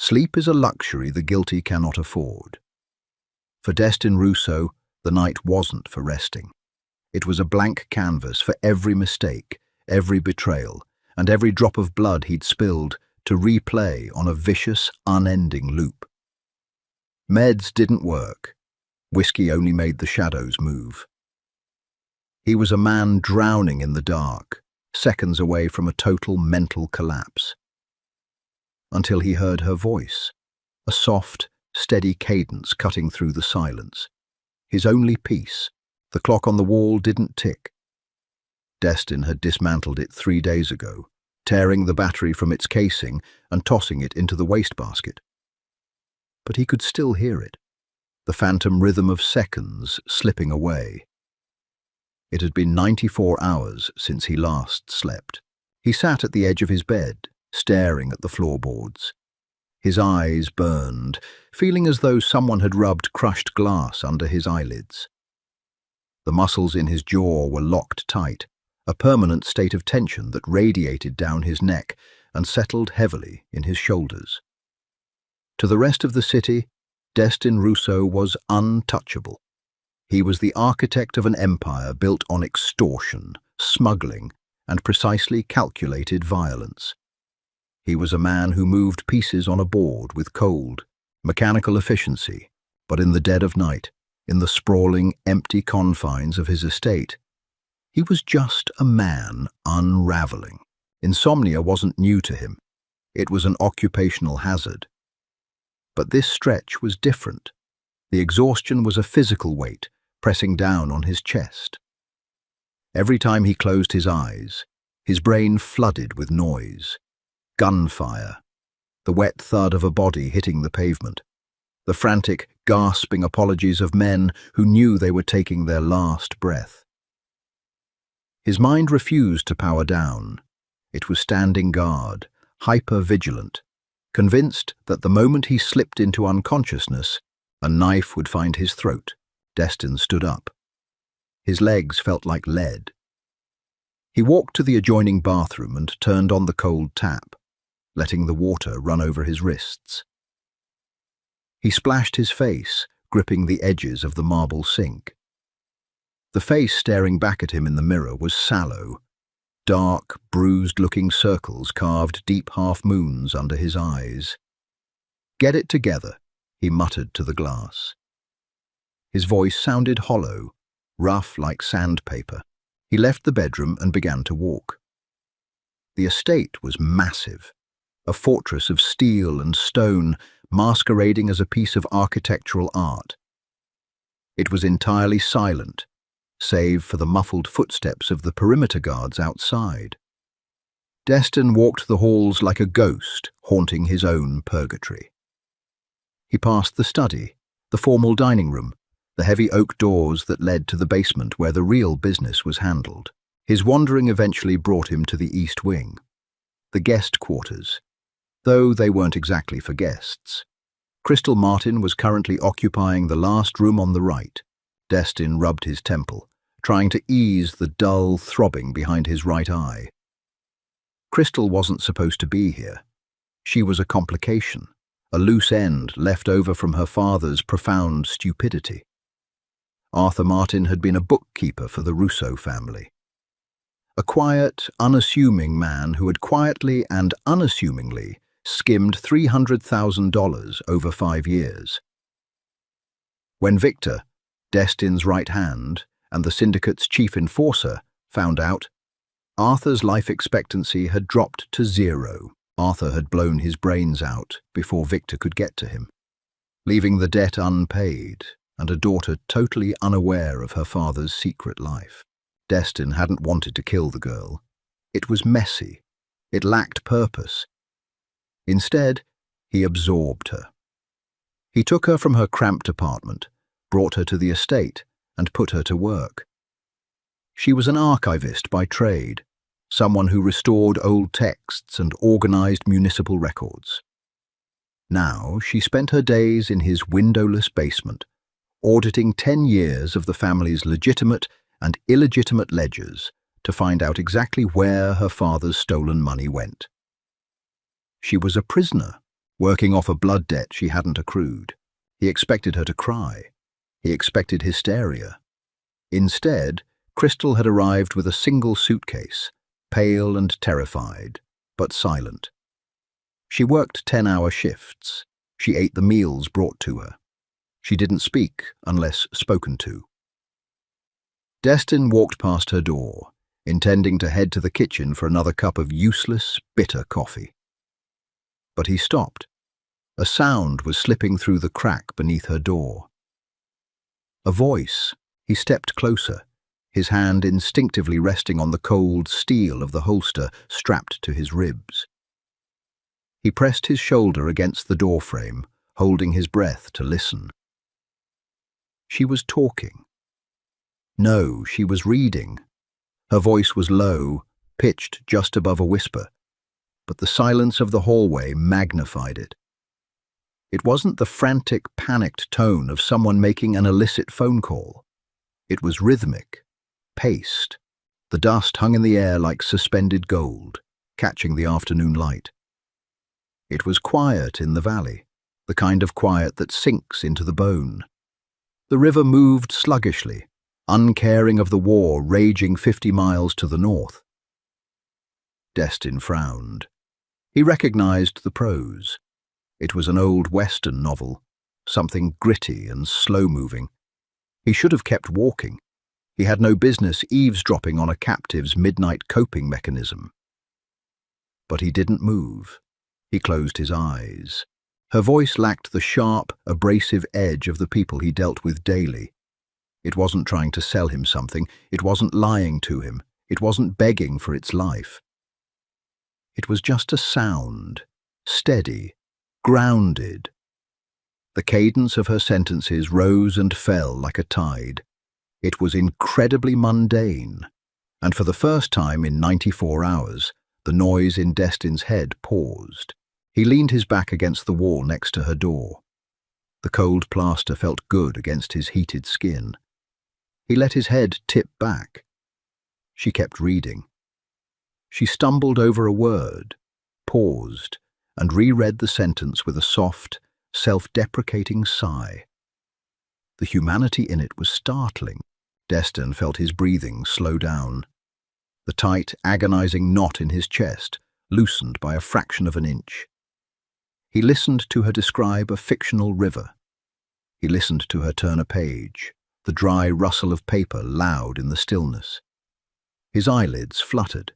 Sleep is a luxury the guilty cannot afford. For Destin Russo, the night wasn't for resting. It was a blank canvas for every mistake, every betrayal, and every drop of blood he'd spilled to replay on a vicious, unending loop. Meds didn't work. Whiskey only made the shadows move. He was a man drowning in the dark, seconds away from a total mental collapse. Until he heard her voice, a soft, steady cadence cutting through the silence. His only peace. The clock on the wall didn't tick. Destin had dismantled it 3 days ago, tearing the battery from its casing and tossing it into the wastebasket. But he could still hear it, the phantom rhythm of seconds slipping away. It had been 94 hours since he last slept. He sat at the edge of his bed, staring at the floorboards. His eyes burned, feeling as though someone had rubbed crushed glass under his eyelids. The muscles in his jaw were locked tight, a permanent state of tension that radiated down his neck and settled heavily in his shoulders. To the rest of the city, Destin Russo was untouchable. He was the architect of an empire built on extortion, smuggling, and precisely calculated violence. He was a man who moved pieces on a board with cold, mechanical efficiency, but in the dead of night, in the sprawling, empty confines of his estate, he was just a man unraveling. Insomnia wasn't new to him. It was an occupational hazard. But this stretch was different. The exhaustion was a physical weight, pressing down on his chest. Every time he closed his eyes, his brain flooded with noise. Gunfire, the wet thud of a body hitting the pavement, the frantic, gasping apologies of men who knew they were taking their last breath. His mind refused to power down. It was standing guard, hyper-vigilant, convinced that the moment he slipped into unconsciousness, a knife would find his throat. Destin stood up. His legs felt like lead. He walked to the adjoining bathroom and turned on the cold tap, letting the water run over his wrists. He splashed his face, gripping the edges of the marble sink. The face staring back at him in the mirror was sallow. Dark, bruised-looking circles carved deep half-moons under his eyes. "Get it together," he muttered to the glass. His voice sounded hollow, rough like sandpaper. He left the bedroom and began to walk. The estate was massive, a fortress of steel and stone masquerading as a piece of architectural art. It was entirely silent, save for the muffled footsteps of the perimeter guards outside. Destin walked the halls like a ghost, haunting his own purgatory. He passed the study, the formal dining room, the heavy oak doors that led to the basement where the real business was handled. His wandering eventually brought him to the east wing, the guest quarters, though they weren't exactly for guests. Crystal Martin was currently occupying the last room on the right. Destin rubbed his temple, trying to ease the dull throbbing behind his right eye. Crystal wasn't supposed to be here. She was a complication, a loose end left over from her father's profound stupidity. Arthur Martin had been a bookkeeper for the Russo family. A quiet, unassuming man who had quietly and unassumingly skimmed $300,000 over 5 years. When Victor, Destin's right hand and the syndicate's chief enforcer, found out, Arthur's life expectancy had dropped to 0. Arthur had blown his brains out before Victor could get to him, leaving the debt unpaid and a daughter totally unaware of her father's secret life. Destin hadn't wanted to kill the girl. It was messy. It lacked purpose. Instead, he absorbed her. He took her from her cramped apartment, brought her to the estate, and put her to work. She was an archivist by trade, someone who restored old texts and organized municipal records. Now she spent her days in his windowless basement, auditing 10 years of the family's legitimate and illegitimate ledgers to find out exactly where her father's stolen money went. She was a prisoner, working off a blood debt she hadn't accrued. He expected her to cry. He expected hysteria. Instead, Crystal had arrived with a single suitcase, pale and terrified, but silent. She worked 10-hour shifts. She ate the meals brought to her. She didn't speak unless spoken to. Destin walked past her door, intending to head to the kitchen for another cup of useless, bitter coffee. But he stopped. A sound was slipping through the crack beneath her door. A voice. He stepped closer, his hand instinctively resting on the cold steel of the holster strapped to his ribs. He pressed his shoulder against the doorframe, holding his breath to listen. She was talking. No, she was reading. Her voice was low, pitched just above a whisper, but the silence of the hallway magnified it. It wasn't the frantic, panicked tone of someone making an illicit phone call. It was rhythmic, paced. The dust hung in the air like suspended gold, catching the afternoon light. It was quiet in the valley, the kind of quiet that sinks into the bone. The river moved sluggishly, uncaring of the war raging 50 miles to the north. Destin frowned. He recognized the prose. It was an old Western novel, something gritty and slow-moving. He should have kept walking. He had no business eavesdropping on a captive's midnight coping mechanism. But he didn't move. He closed his eyes. Her voice lacked the sharp, abrasive edge of the people he dealt with daily. It wasn't trying to sell him something. It wasn't lying to him. It wasn't begging for its life. It was just a sound, steady, grounded. The cadence of her sentences rose and fell like a tide. It was incredibly mundane, and for the first time in 94 hours, the noise in Destin's head paused. He leaned his back against the wall next to her door. The cold plaster felt good against his heated skin. He let his head tip back. She kept reading. She stumbled over a word, paused, and reread the sentence with a soft, self-deprecating sigh. The humanity in it was startling. Destin felt his breathing slow down. The tight, agonizing knot in his chest loosened by a fraction of an inch. He listened to her describe a fictional river. He listened to her turn a page, the dry rustle of paper loud in the stillness. His eyelids fluttered.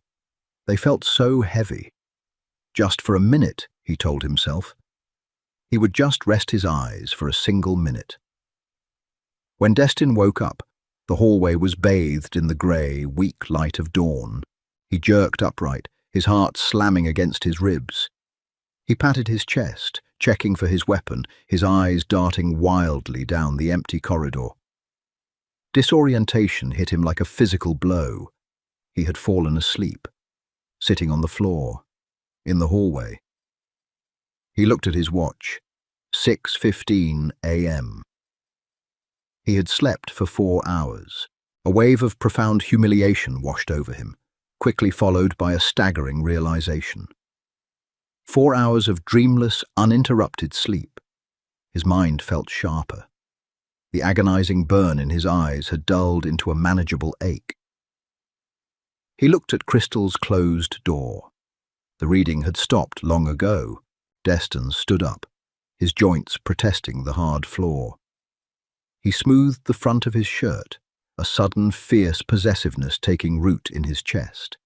They felt so heavy. Just for a minute, he told himself. He would just rest his eyes for a single minute. When Destin woke up, the hallway was bathed in the grey, weak light of dawn. He jerked upright, his heart slamming against his ribs. He patted his chest, checking for his weapon, his eyes darting wildly down the empty corridor. Disorientation hit him like a physical blow. He had fallen asleep, sitting on the floor, in the hallway. He looked at his watch. 6:15 a.m. He had slept for 4 hours. A wave of profound humiliation washed over him, quickly followed by a staggering realization. 4 hours of dreamless, uninterrupted sleep. His mind felt sharper. The agonizing burn in his eyes had dulled into a manageable ache. He looked at Crystal's closed door. The reading had stopped long ago. Destin stood up, his joints protesting the hard floor. He smoothed the front of his shirt, a sudden, fierce possessiveness taking root in his chest.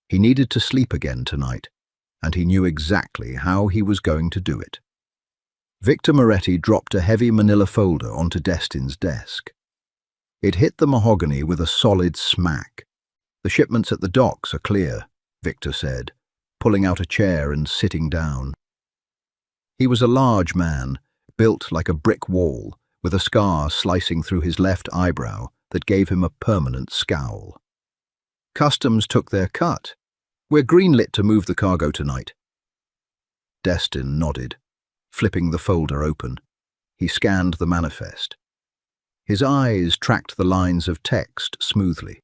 He needed to sleep again tonight, and he knew exactly how he was going to do it. Victor Moretti dropped a heavy manila folder onto Destin's desk. It hit the mahogany with a solid smack. "The shipments at the docks are clear," Victor said, pulling out a chair and sitting down. He was a large man, built like a brick wall, with a scar slicing through his left eyebrow that gave him a permanent scowl. "Customs took their cut. We're greenlit to move the cargo tonight." Destin nodded, flipping the folder open. He scanned the manifest. His eyes tracked the lines of text smoothly.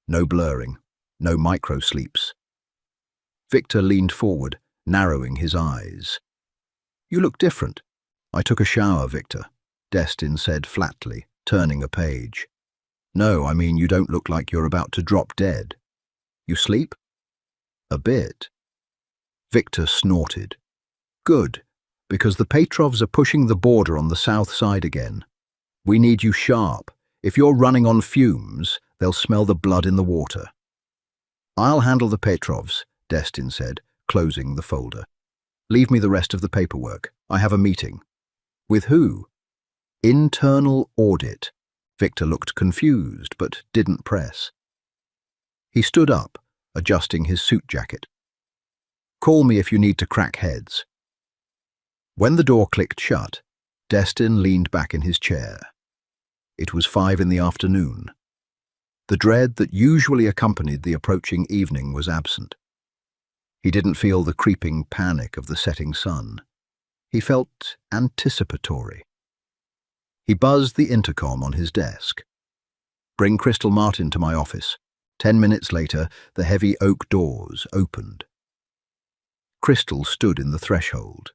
No blurring, no micro-sleeps. Victor leaned forward, narrowing his eyes. You look different. I took a shower, Victor, Destin said flatly, turning a page. No, I mean you don't look like you're about to drop dead. You sleep? A bit. Victor snorted. Good, because the Petrovs are pushing the border on the south side again. We need you sharp. If you're running on fumes, they'll smell the blood in the water. I'll handle the Petrovs, Destin said, closing the folder. Leave me the rest of the paperwork. I have a meeting. With who? Internal audit. Victor looked confused, but didn't press. He stood up, adjusting his suit jacket. Call me if you need to crack heads. When the door clicked shut, Destin leaned back in his chair. It was 5 in the afternoon. The dread that usually accompanied the approaching evening was absent. He didn't feel the creeping panic of the setting sun. He felt anticipatory. He buzzed the intercom on his desk. Bring Crystal Martin to my office. 10 minutes later, the heavy oak doors opened. Crystal stood in the threshold.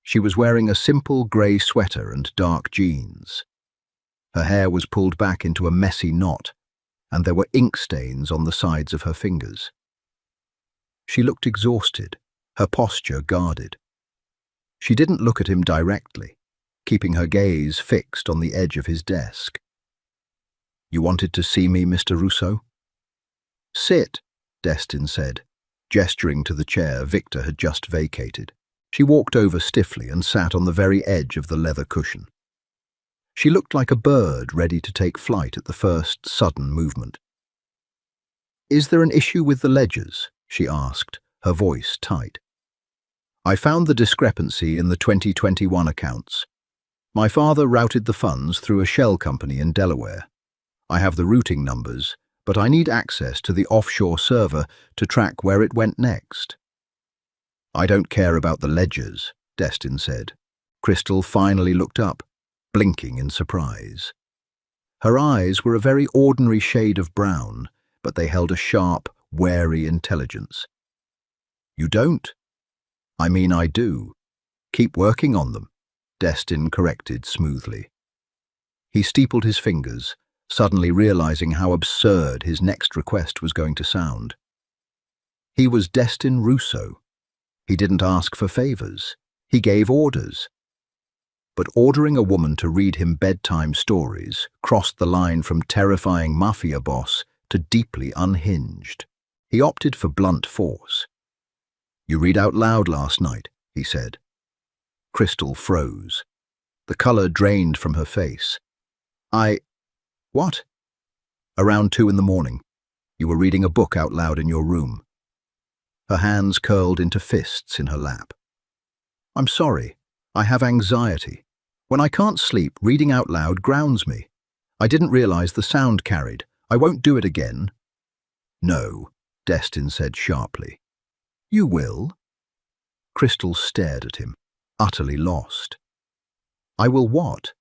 She was wearing a simple grey sweater and dark jeans. Her hair was pulled back into a messy knot, and there were ink stains on the sides of her fingers. She looked exhausted, her posture guarded. She didn't look at him directly, keeping her gaze fixed on the edge of his desk. You wanted to see me, Mr. Russo? Sit, Destin said, gesturing to the chair Victor had just vacated. She walked over stiffly and sat on the very edge of the leather cushion. She looked like a bird ready to take flight at the first sudden movement. Is there an issue with the ledgers? She asked, her voice tight. I found the discrepancy in the 2021 accounts. My father routed the funds through a shell company in Delaware. I have the routing numbers, but I need access to the offshore server to track where it went next. I don't care about the ledgers, Destin said. Crystal finally looked up, blinking in surprise. Her eyes were a very ordinary shade of brown, but they held a sharp, wary intelligence. You don't? I mean, I do. Keep working on them, Destin corrected smoothly. He steepled his fingers, suddenly realizing how absurd his next request was going to sound. He was Destin Russo. He didn't ask for favors. He gave orders. But ordering a woman to read him bedtime stories crossed the line from terrifying mafia boss to deeply unhinged. He opted for blunt force. You read out loud last night, he said. Crystal froze. The color drained from her face. What? Around 2 in the morning. You were reading a book out loud in your room. Her hands curled into fists in her lap. I'm sorry. I have anxiety. When I can't sleep, reading out loud grounds me. I didn't realize the sound carried. I won't do it again. No, Destin said sharply. You will? Crystal stared at him, utterly lost. I will what?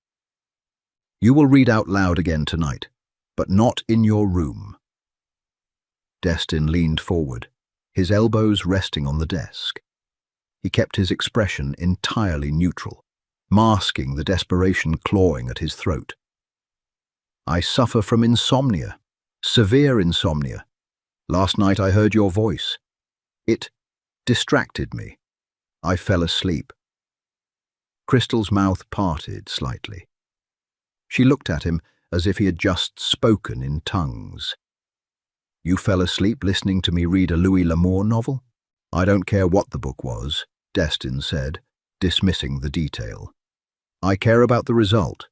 You will read out loud again tonight, but not in your room. Destin leaned forward, his elbows resting on the desk. He kept his expression entirely neutral, masking the desperation clawing at his throat. I suffer from insomnia, severe insomnia. Last night I heard your voice. It distracted me. I fell asleep. Crystal's mouth parted slightly. She looked at him as if he had just spoken in tongues. You fell asleep listening to me read a Louis L'Amour novel? I don't care what the book was, Destin said, dismissing the detail. I care about the result.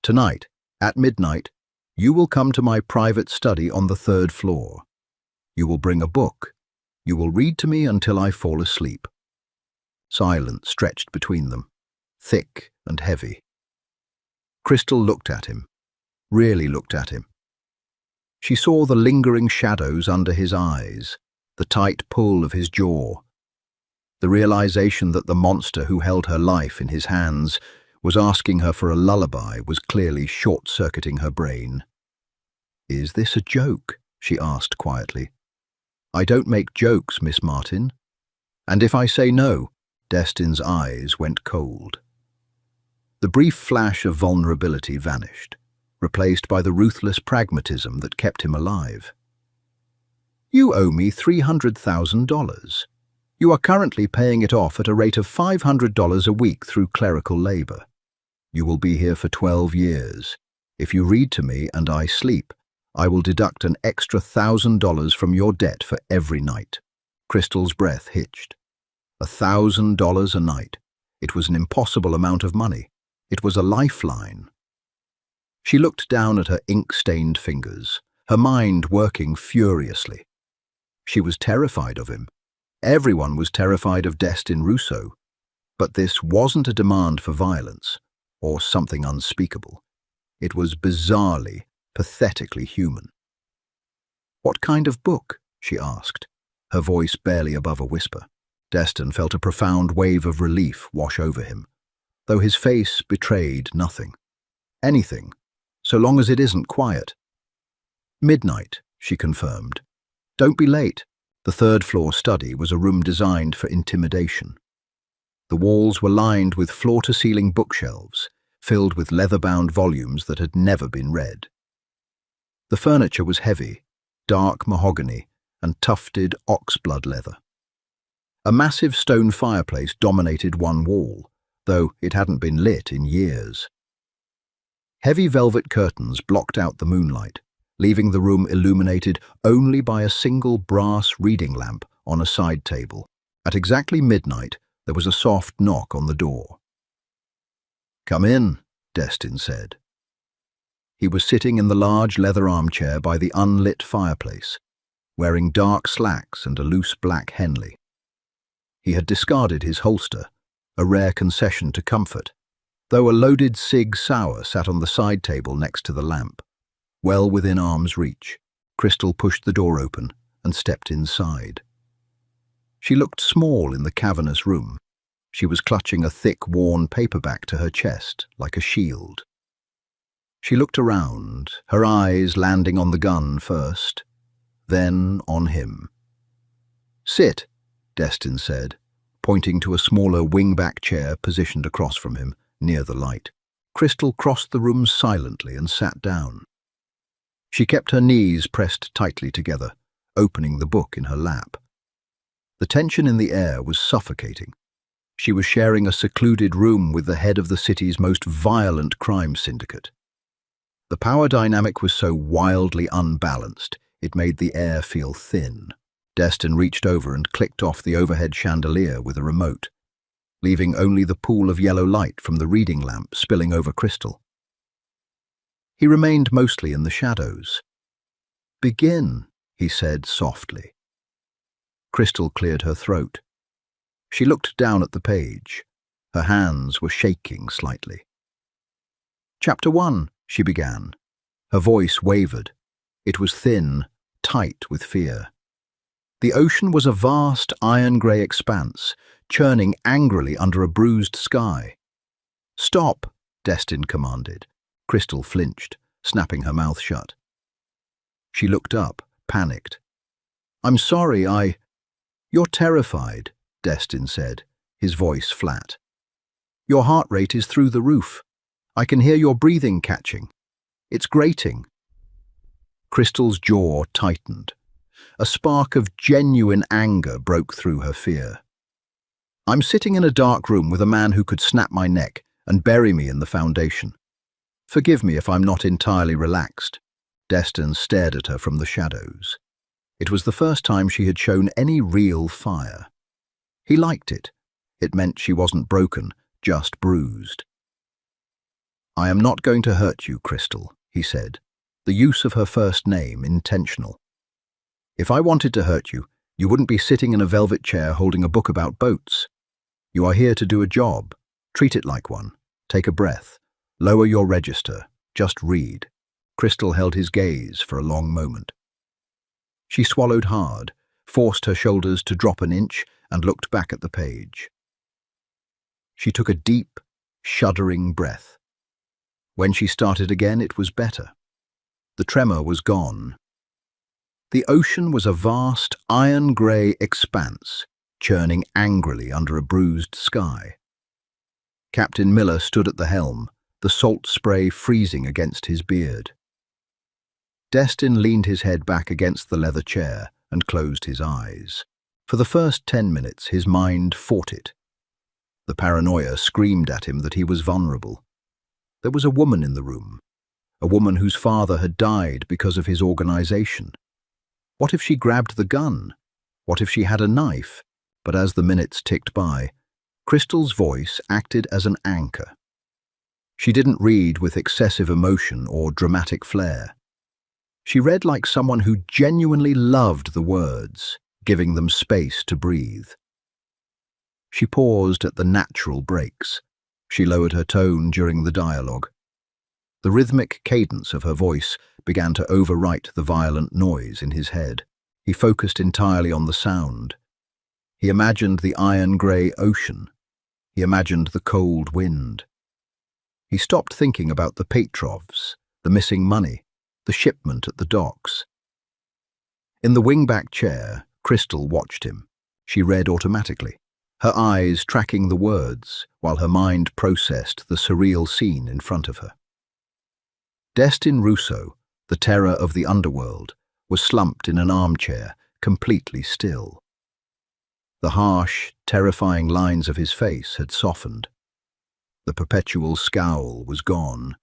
Tonight, at midnight, you will come to my private study on the 3rd floor. You will bring a book. You will read to me until I fall asleep. Silence stretched between them, thick and heavy. Crystal looked at him, really looked at him. She saw the lingering shadows under his eyes, the tight pull of his jaw. The realization that the monster who held her life in his hands was asking her for a lullaby was clearly short-circuiting her brain. Is this a joke? She asked quietly. I don't make jokes, Miss Martin. And if I say no, Destin's eyes went cold. The brief flash of vulnerability vanished, replaced by the ruthless pragmatism that kept him alive. "You owe me $300,000. You are currently paying it off at a rate of $500 a week through clerical labor. You will be here for 12 years. If you read to me and I sleep, I will deduct an extra $1,000 from your debt for every night." Crystal's breath hitched. $1,000 a night. It was an impossible amount of money. It was a lifeline. She looked down at her ink-stained fingers, her mind working furiously. She was terrified of him. Everyone was terrified of Destin Russo. But this wasn't a demand for violence, or something unspeakable. It was bizarrely, pathetically human. "What kind of book?" she asked, her voice barely above a whisper. Destin felt a profound wave of relief wash over him, though his face betrayed nothing. "Anything, so long as it isn't quiet." "Midnight," she confirmed. "Don't be late." The third-floor study was a room designed for intimidation. The walls were lined with floor-to-ceiling bookshelves, filled with leather-bound volumes that had never been read. The furniture was heavy, dark mahogany, and tufted oxblood leather. A massive stone fireplace dominated one wall, though it hadn't been lit in years. Heavy velvet curtains blocked out the moonlight, leaving the room illuminated only by a single brass reading lamp on a side table. At exactly midnight, there was a soft knock on the door. "Come in," Destin said. He was sitting in the large leather armchair by the unlit fireplace, wearing dark slacks and a loose black Henley. He had discarded his holster, a rare concession to comfort, though a loaded Sig Sauer sat on the side table next to the lamp. Well within arm's reach, Crystal pushed the door open and stepped inside. She looked small in the cavernous room. She was clutching a thick, worn paperback to her chest, like a shield. She looked around, her eyes landing on the gun first, then on him. "Sit," Destin said, pointing to a smaller wing-back chair positioned across from him, near the light. Crystal crossed the room silently and sat down. She kept her knees pressed tightly together, opening the book in her lap. The tension in the air was suffocating. She was sharing a secluded room with the head of the city's most violent crime syndicate. The power dynamic was so wildly unbalanced, it made the air feel thin. Destin reached over and clicked off the overhead chandelier with a remote, leaving only the pool of yellow light from the reading lamp spilling over Crystal. He remained mostly in the shadows. "Begin," he said softly. Crystal cleared her throat. She looked down at the page. Her hands were shaking slightly. "Chapter 1, she began. Her voice wavered. It was thin, tight with fear. The ocean was a vast iron-grey expanse, churning angrily under a bruised sky. "Stop," Destin commanded. Crystal flinched, snapping her mouth shut. She looked up, panicked. "I'm sorry, You're terrified," Destin said, his voice flat. "Your heart rate is through the roof. I can hear your breathing catching. It's grating." Crystal's jaw tightened. A spark of genuine anger broke through her fear. "I'm sitting in a dark room with a man who could snap my neck and bury me in the foundation. Forgive me if I'm not entirely relaxed." Destin stared at her from the shadows. It was the first time she had shown any real fire. He liked it. It meant she wasn't broken, just bruised. "I am not going to hurt you, Crystal," he said, the use of her first name intentional. "If I wanted to hurt you, you wouldn't be sitting in a velvet chair holding a book about boats. You are here to do a job. Treat it like one. Take a breath. Lower your register. Just read." Crystal held his gaze for a long moment. She swallowed hard, forced her shoulders to drop an inch, and looked back at the page. She took a deep, shuddering breath. When she started again, it was better. The tremor was gone. The ocean was a vast, iron-grey expanse, churning angrily under a bruised sky. Captain Miller stood at the helm, the salt spray freezing against his beard. Destin leaned his head back against the leather chair and closed his eyes. For the first 10 minutes, his mind fought it. The paranoia screamed at him that he was vulnerable. There was a woman in the room, a woman whose father had died because of his organization. What if she grabbed the gun? What if she had a knife? But as the minutes ticked by, Crystal's voice acted as an anchor. She didn't read with excessive emotion or dramatic flair. She read like someone who genuinely loved the words, giving them space to breathe. She paused at the natural breaks. She lowered her tone during the dialogue. The rhythmic cadence of her voice began to overwrite the violent noise in his head. He focused entirely on the sound. He imagined the iron-grey ocean. He imagined the cold wind. He stopped thinking about the Petrovs, the missing money, the shipment at the docks. In the wingback chair, Crystal watched him. She read automatically, her eyes tracking the words while her mind processed the surreal scene in front of her. Destin Russo, the terror of the underworld, was slumped in an armchair, completely still. The harsh, terrifying lines of his face had softened. The perpetual scowl was gone.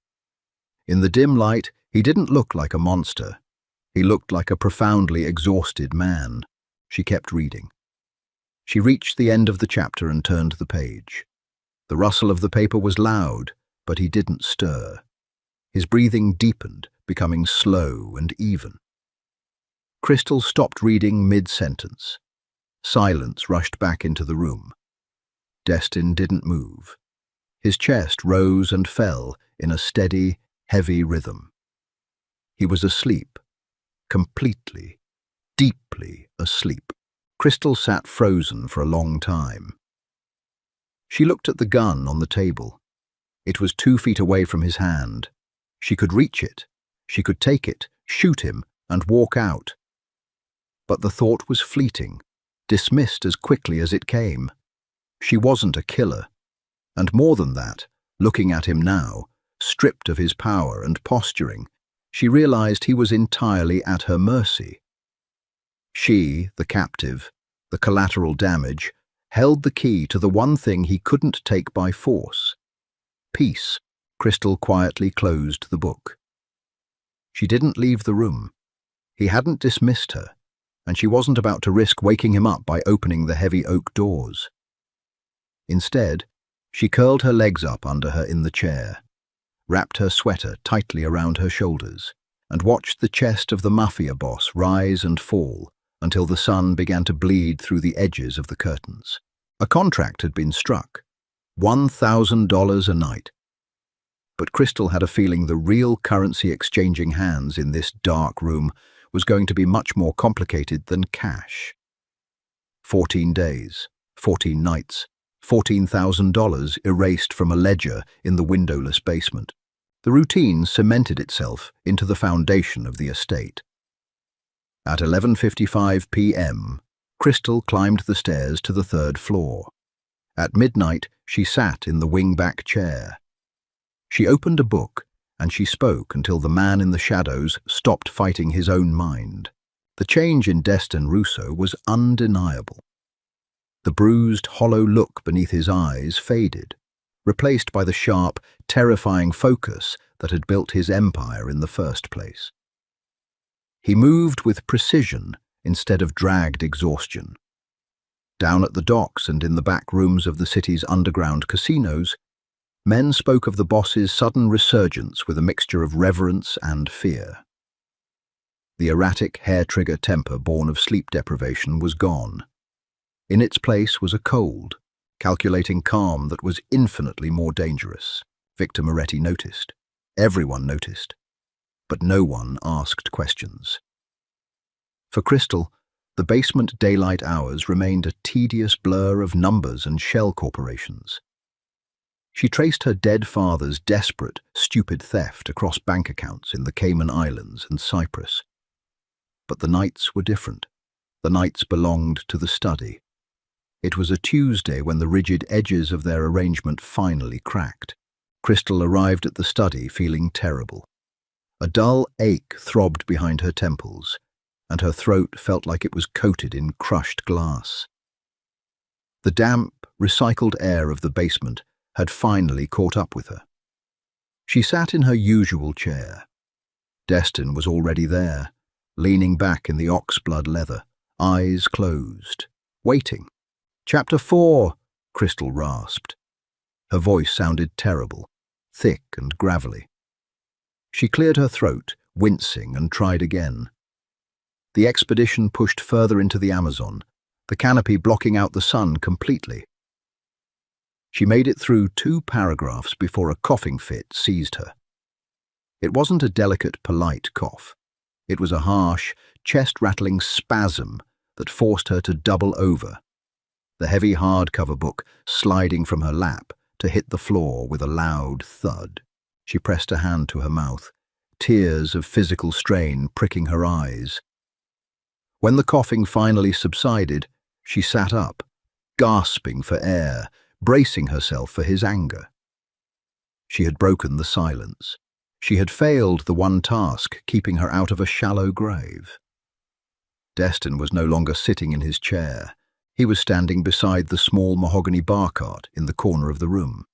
In the dim light, he didn't look like a monster. He looked like a profoundly exhausted man. She kept reading. She reached the end of the chapter and turned the page. The rustle of the paper was loud, but he didn't stir. His breathing deepened, becoming slow and even. Crystal stopped reading mid-sentence. Silence rushed back into the room. Destin didn't move. His chest rose and fell in a steady, heavy rhythm. He was asleep, completely, deeply asleep. Crystal sat frozen for a long time. She looked at the gun on the table. It was 2 feet away from his hand. She could reach it. She could take it, shoot him, and walk out. But the thought was fleeting, dismissed as quickly as it came. She wasn't a killer. And more than that, looking at him now, stripped of his power and posturing, she realized he was entirely at her mercy. She, the captive, the collateral damage, held the key to the one thing he couldn't take by force. Peace. Crystal quietly closed the book. She didn't leave the room. He hadn't dismissed her, and she wasn't about to risk waking him up by opening the heavy oak doors. Instead, she curled her legs up under her in the chair, wrapped her sweater tightly around her shoulders, and watched the chest of the Mafia boss rise and fall until the sun began to bleed through the edges of the curtains. A contract had been struck, $1,000 a night. But Crystal had a feeling the real currency-exchanging hands in this dark room was going to be much more complicated than cash. 14 days, 14 nights, $14,000 erased from a ledger in the windowless basement. The routine cemented itself into the foundation of the estate. At 11:55 p.m., Crystal climbed the stairs to the 3rd floor. At midnight, she sat in the wingback chair. She opened a book, and she spoke until the man in the shadows stopped fighting his own mind. The change in Destin Russo was undeniable. The bruised, hollow look beneath his eyes faded, replaced by the sharp, terrifying focus that had built his empire in the first place. He moved with precision instead of dragged exhaustion. Down at the docks and in the back rooms of the city's underground casinos, men spoke of the boss's sudden resurgence with a mixture of reverence and fear. The erratic, hair-trigger temper born of sleep deprivation was gone. In its place was a cold, calculating calm that was infinitely more dangerous. Victor Moretti noticed. Everyone noticed. But no one asked questions. For Crystal, the basement daylight hours remained a tedious blur of numbers and shell corporations. She traced her dead father's desperate, stupid theft across bank accounts in the Cayman Islands and Cyprus. But the nights were different. The nights belonged to the study. It was a Tuesday when the rigid edges of their arrangement finally cracked. Crystal arrived at the study feeling terrible. A dull ache throbbed behind her temples, and her throat felt like it was coated in crushed glass. The damp, recycled air of the basement had finally caught up with her. She sat in her usual chair. Destin was already there, leaning back in the oxblood leather, eyes closed, waiting. "Chapter 4, Crystal rasped. Her voice sounded terrible, thick and gravelly. She cleared her throat, wincing, and tried again. The expedition pushed further into the Amazon, the canopy blocking out the sun completely. She made it through 2 paragraphs before a coughing fit seized her. It wasn't a delicate, polite cough. It was a harsh, chest-rattling spasm that forced her to double over, the heavy hardcover book sliding from her lap to hit the floor with a loud thud. She pressed a hand to her mouth, tears of physical strain pricking her eyes. When the coughing finally subsided, she sat up, gasping for air, bracing herself for his anger. She had broken the silence. She had failed the one task keeping her out of a shallow grave. Destin was no longer sitting in his chair. He was standing beside the small mahogany bar cart in the corner of the room.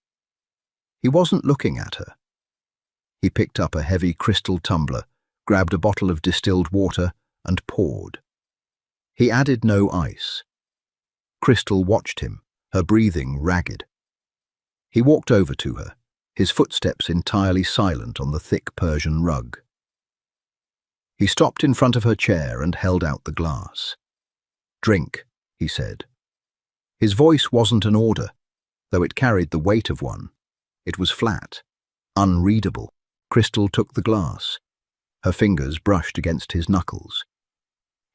He wasn't looking at her. He picked up a heavy crystal tumbler, grabbed a bottle of distilled water, and poured. He added no ice. Crystal watched him, her breathing ragged. He walked over to her, his footsteps entirely silent on the thick Persian rug. He stopped in front of her chair and held out the glass. "Drink," he said. His voice wasn't an order, though it carried the weight of one. It was flat, unreadable. Crystal took the glass. Her fingers brushed against his knuckles.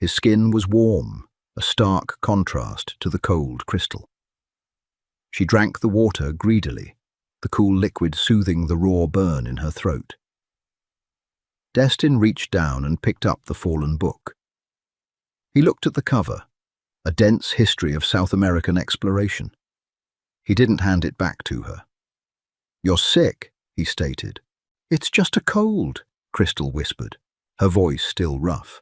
His skin was warm, a stark contrast to the cold crystal. She drank the water greedily, the cool liquid soothing the raw burn in her throat. Destin reached down and picked up the fallen book. He looked at the cover, a dense history of South American exploration. He didn't hand it back to her. "You're sick," he stated. "It's just a cold," Crystal whispered, her voice still rough.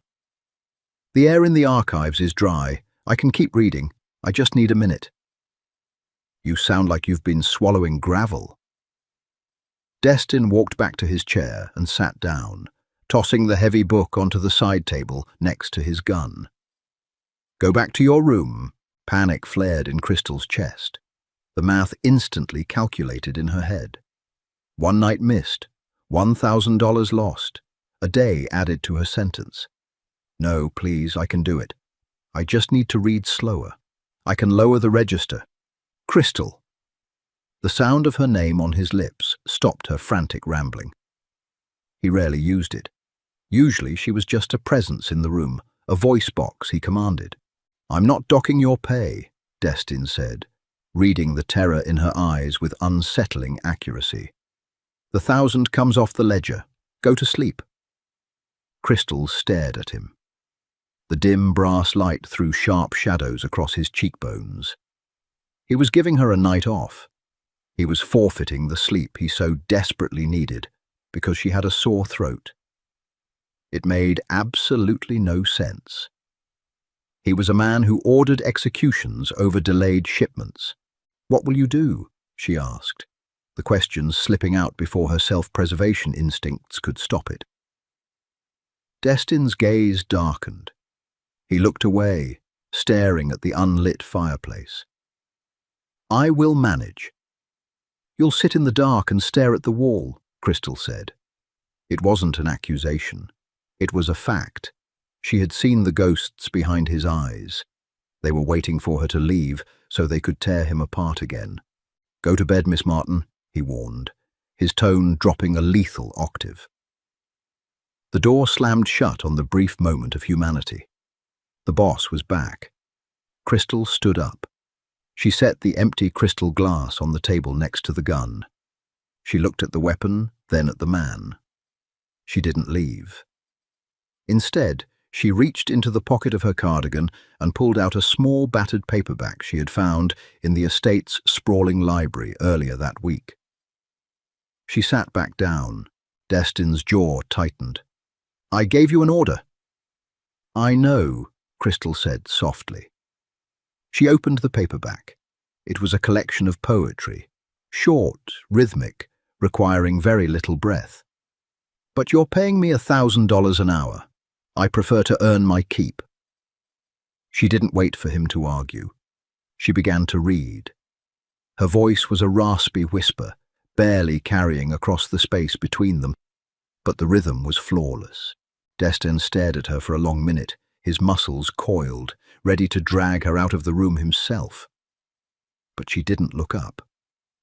"The air in the archives is dry. I can keep reading. I just need a minute." "You sound like you've been swallowing gravel." Destin walked back to his chair and sat down, tossing the heavy book onto the side table next to his gun. "Go back to your room." Panic flared in Crystal's chest. The math instantly calculated in her head. 1 night missed, $1,000 lost, a day added to her sentence. "No, please, I can do it. I just need to read slower. I can lower the register." "Crystal." The sound of her name on his lips stopped her frantic rambling. He rarely used it. Usually she was just a presence in the room, a voice box he commanded. "I'm not docking your pay," Destin said, reading the terror in her eyes with unsettling accuracy. "The 1,000 comes off the ledger. Go to sleep." Crystal stared at him. The dim brass light threw sharp shadows across his cheekbones. He was giving her a night off. He was forfeiting the sleep he so desperately needed because she had a sore throat. It made absolutely no sense. He was a man who ordered executions over delayed shipments. "What will you do?" she asked, the questions slipping out before her self-preservation instincts could stop it. Destin's gaze darkened. He looked away, staring at the unlit fireplace. "I will manage." "You'll sit in the dark and stare at the wall," Crystal said. It wasn't an accusation. It was a fact. She had seen the ghosts behind his eyes. They were waiting for her to leave so they could tear him apart again. "Go to bed, Miss Martin," he warned, his tone dropping a lethal octave. The door slammed shut on the brief moment of humanity. The boss was back. Crystal stood up. She set the empty crystal glass on the table next to the gun. She looked at the weapon, then at the man. She didn't leave. Instead, She reached into the pocket of her cardigan and pulled out a small battered paperback she had found in the estate's sprawling library earlier that week. She sat back down. Destin's jaw tightened. "I gave you an order." "I know," Crystal said softly. She opened the paperback. It was a collection of poetry, short, rhythmic, requiring very little breath. "But you're paying me $1,000 an hour. I prefer to earn my keep." She didn't wait for him to argue. She began to read. Her voice was a raspy whisper, barely carrying across the space between them, but the rhythm was flawless. Destin stared at her for a long minute, his muscles coiled, ready to drag her out of the room himself. But she didn't look up.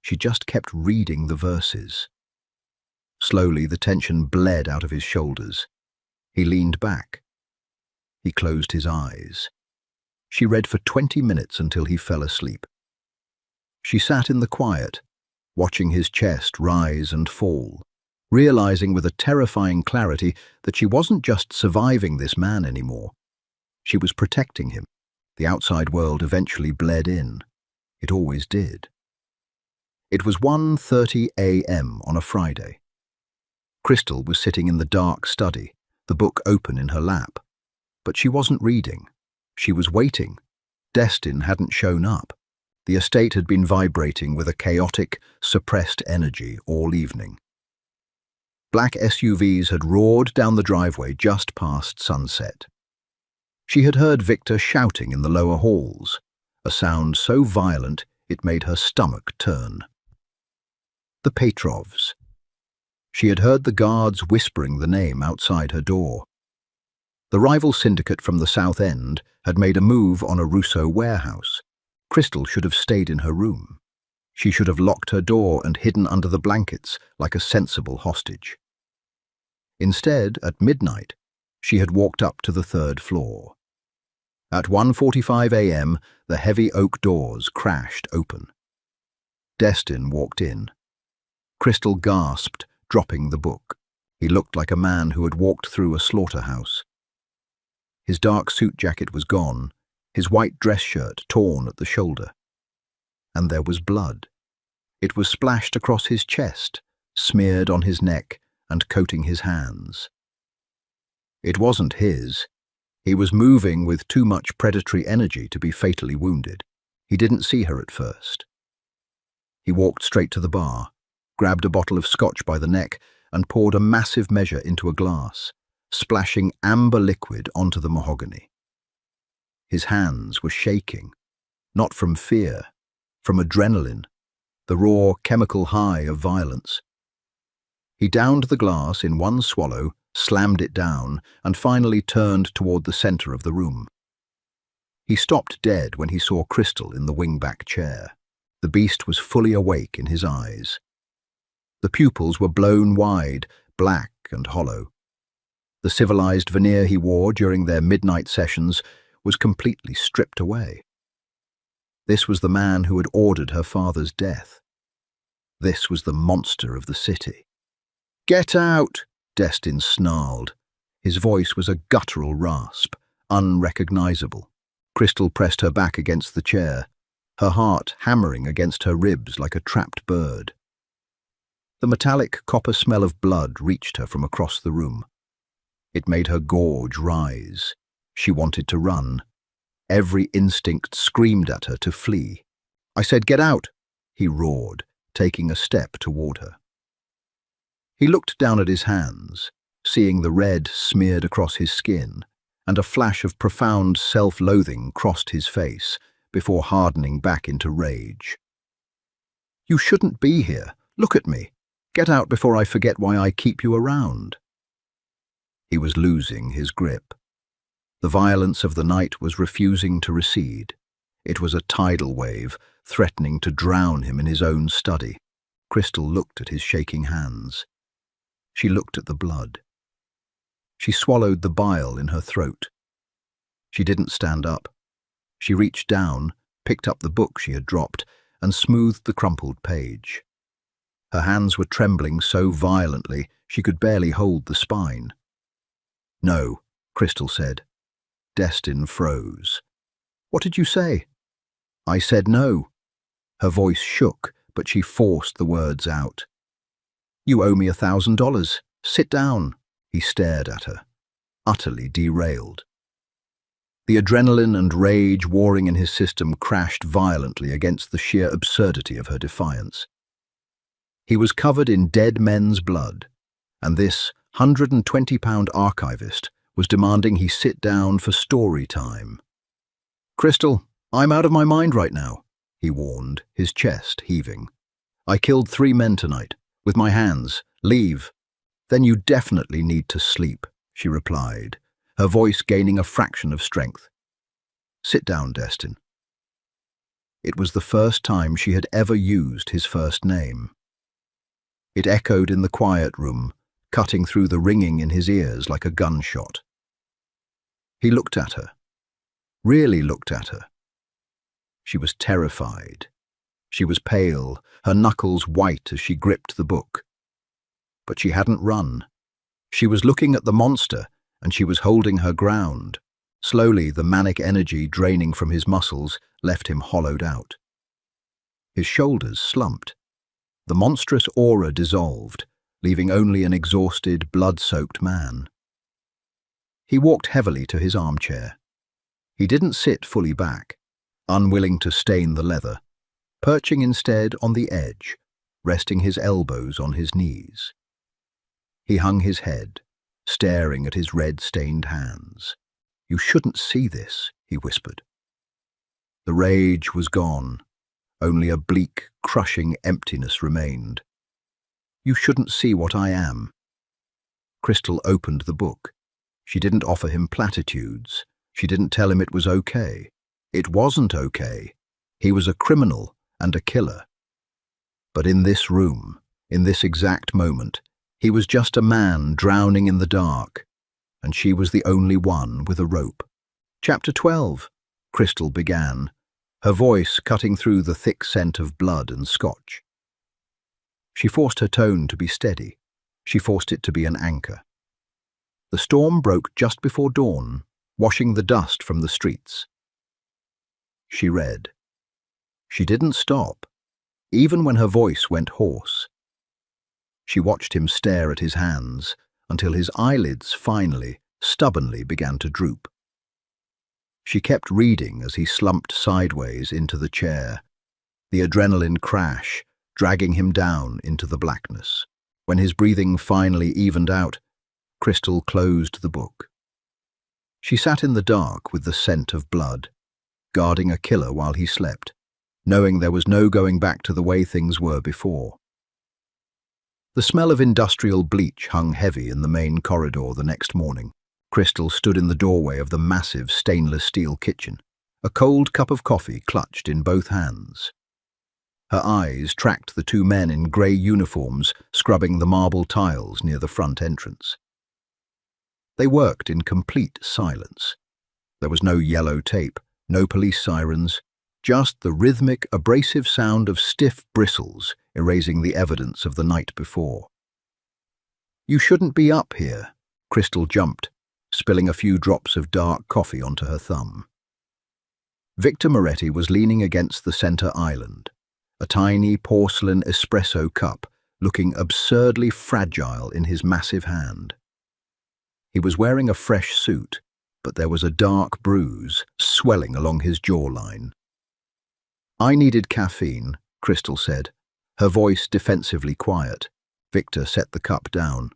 She just kept reading the verses. Slowly, the tension bled out of his shoulders. He leaned back. He closed his eyes. She read for 20 minutes until he fell asleep. She sat in the quiet, watching his chest rise and fall, realizing with a terrifying clarity that she wasn't just surviving this man anymore. She was protecting him. The outside world eventually bled in. It always did. It was 1:30 a.m. on a Friday. Crystal was sitting in the dark study, the book open in her lap. But she wasn't reading. She was waiting. Destin hadn't shown up. The estate had been vibrating with a chaotic, suppressed energy all evening. Black SUVs had roared down the driveway just past sunset. She had heard Victor shouting in the lower halls, a sound so violent it made her stomach turn. The Petrovs. She had heard the guards whispering the name outside her door. The rival syndicate from the South End had made a move on a Russo warehouse. Crystal should have stayed in her room. She should have locked her door and hidden under the blankets like a sensible hostage. Instead, at midnight, she had walked up to the 3rd floor. At 1:45 a.m., the heavy oak doors crashed open. Destin walked in. Crystal gasped, dropping the book. He looked like a man who had walked through a slaughterhouse. His dark suit jacket was gone, his white dress shirt torn at the shoulder. And there was blood. It was splashed across his chest, smeared on his neck, and coating his hands. It wasn't his. He was moving with too much predatory energy to be fatally wounded. He didn't see her at first. He walked straight to the bar, grabbed a bottle of scotch by the neck, and poured a massive measure into a glass, splashing amber liquid onto the mahogany. His hands were shaking, not from fear, from adrenaline, the raw chemical high of violence. He downed the glass in one swallow, slammed it down, and finally turned toward the center of the room. He stopped dead when he saw Crystal in the wing-back chair. The beast was fully awake in his eyes. The pupils were blown wide, black and hollow. The civilized veneer he wore during their midnight sessions was completely stripped away. This was the man who had ordered her father's death. This was the monster of the city. "Get out!" Destin snarled. His voice was a guttural rasp, unrecognizable. Crystal pressed her back against the chair, her heart hammering against her ribs like a trapped bird. The metallic copper smell of blood reached her from across the room. It made her gorge rise. She wanted to run. Every instinct screamed at her to flee. "I said get out!" he roared, taking a step toward her. He looked down at his hands, seeing the red smeared across his skin, and a flash of profound self-loathing crossed his face before hardening back into rage. "You shouldn't be here. Look at me. Get out before I forget why I keep you around." He was losing his grip. The violence of the night was refusing to recede. It was a tidal wave, threatening to drown him in his own study. Crystal looked at his shaking hands. She looked at the blood. She swallowed the bile in her throat. She didn't stand up. She reached down, picked up the book she had dropped, and smoothed the crumpled page. Her hands were trembling so violently she could barely hold the spine. "No," Crystal said. Destin froze. What did you say? I said no. Her voice shook, but she forced the words out. You owe me $1,000. Sit down. He stared at her, utterly derailed. The adrenaline and rage warring in his system crashed violently against the sheer absurdity of her defiance. He was covered in dead men's blood, and this 120-pound archivist was demanding he sit down for story time. Crystal, I'm out of my mind right now, he warned, his chest heaving. I killed 3 men tonight, with my hands. Leave. Then you definitely need to sleep, she replied, her voice gaining a fraction of strength. Sit down, Destin. It was the first time she had ever used his first name. It echoed in the quiet room, cutting through the ringing in his ears like a gunshot. He looked at her, really looked at her. She was terrified. She was pale, her knuckles white as she gripped the book. But she hadn't run. She was looking at the monster, and she was holding her ground. Slowly, the manic energy draining from his muscles left him hollowed out. His shoulders slumped. The monstrous aura dissolved, leaving only an exhausted, blood-soaked man. He walked heavily to his armchair. He didn't sit fully back, unwilling to stain the leather, perching instead on the edge, resting his elbows on his knees. He hung his head, staring at his red-stained hands. You shouldn't see this, he whispered. The rage was gone. Only a bleak, crushing emptiness remained. You shouldn't see what I am. Crystal opened the book. She didn't offer him platitudes. She didn't tell him it was okay. It wasn't okay. He was a criminal and a killer. But in this room, in this exact moment, he was just a man drowning in the dark, and she was the only one with a rope. Chapter 12, Crystal began, her voice cutting through the thick scent of blood and scotch. She forced her tone to be steady. She forced it to be an anchor. The storm broke just before dawn, washing the dust from the streets. She read. She didn't stop, even when her voice went hoarse. She watched him stare at his hands until his eyelids finally, stubbornly began to droop. She kept reading as he slumped sideways into the chair, the adrenaline crash dragging him down into the blackness. When his breathing finally evened out, Crystal closed the book. She sat in the dark with the scent of blood, guarding a killer while he slept, knowing there was no going back to the way things were before. The smell of industrial bleach hung heavy in the main corridor the next morning. Crystal stood in the doorway of the massive stainless steel kitchen, a cold cup of coffee clutched in both hands. Her eyes tracked the 2 men in grey uniforms scrubbing the marble tiles near the front entrance. They worked in complete silence. There was no yellow tape, no police sirens, just the rhythmic, abrasive sound of stiff bristles erasing the evidence of the night before. You shouldn't be up here, Crystal jumped, spilling a few drops of dark coffee onto her thumb. Victor Moretti was leaning against the center island, a tiny porcelain espresso cup looking absurdly fragile in his massive hand. He was wearing a fresh suit, but there was a dark bruise swelling along his jawline. I needed caffeine, Crystal said, her voice defensively quiet. Victor set the cup down.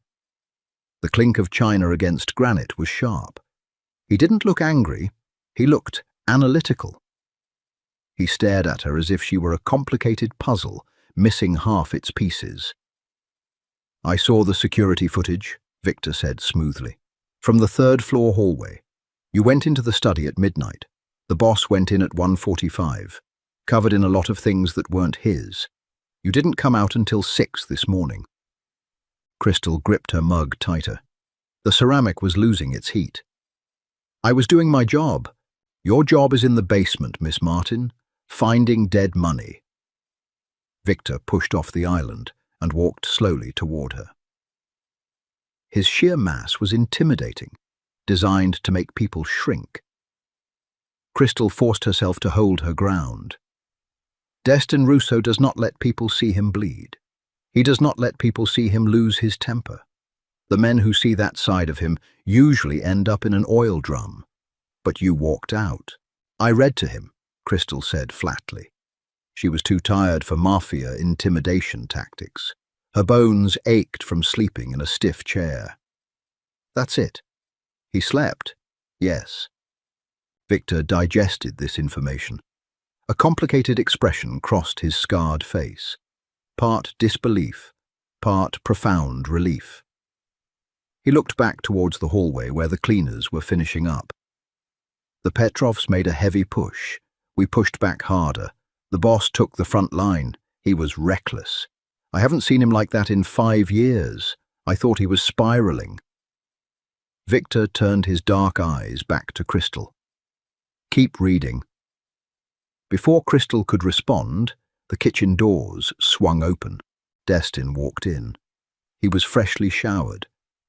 The clink of china against granite was sharp. He didn't look angry, he looked analytical. He stared at her as if she were a complicated puzzle, missing half its pieces. I saw the security footage, Victor said smoothly. From the 3rd floor hallway. You went into the study at midnight. The boss went in at 1:45, covered in a lot of things that weren't his. You didn't come out until 6 this morning. Crystal gripped her mug tighter. The ceramic was losing its heat. I was doing my job. Your job is in the basement, Miss Martin, finding dead money. Victor pushed off the island and walked slowly toward her. His sheer mass was intimidating. designed to make people shrink. Crystal forced herself to hold her ground. Destin Russo does not let people see him bleed. He does not let people see him lose his temper. The men who see that side of him usually end up in an oil drum. But you walked out. I read to him, Crystal said flatly. She was too tired for mafia intimidation tactics. Her bones ached from sleeping in a stiff chair. That's it. He slept. Yes. Victor digested this information. A complicated expression crossed his scarred face. Part disbelief, part profound relief. He looked back towards the hallway where the cleaners were finishing up. The Petrovs made a heavy push. We pushed back harder. The boss took the front line. He was reckless. I haven't seen him like that in 5 years. I thought he was spiraling. Victor turned his dark eyes back to Crystal. Keep reading. Before Crystal could respond, the kitchen doors swung open. Destin walked in. He was freshly showered,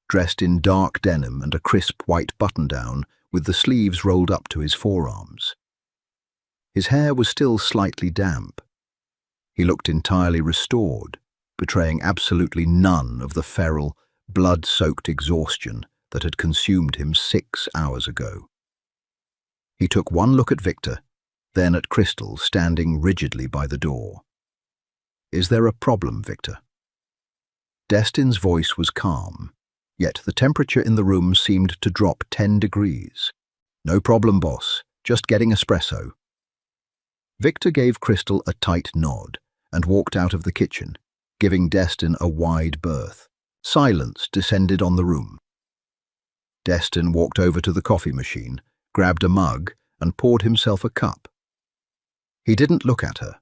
dressed in dark denim and a crisp white button-down with the sleeves rolled up to his forearms. His hair was still slightly damp. He looked entirely restored, betraying absolutely none of the feral, blood-soaked exhaustion that had consumed him 6 hours ago. He took one look at Victor, then at Crystal standing rigidly by the door. Is there a problem, Victor? Destin's voice was calm, yet the temperature in the room seemed to drop 10 degrees. No problem, boss. Just getting espresso. Victor gave Crystal a tight nod and walked out of the kitchen, giving Destin a wide berth. Silence descended on the room. Destin walked over to the coffee machine, grabbed a mug, and poured himself a cup. He didn't look at her.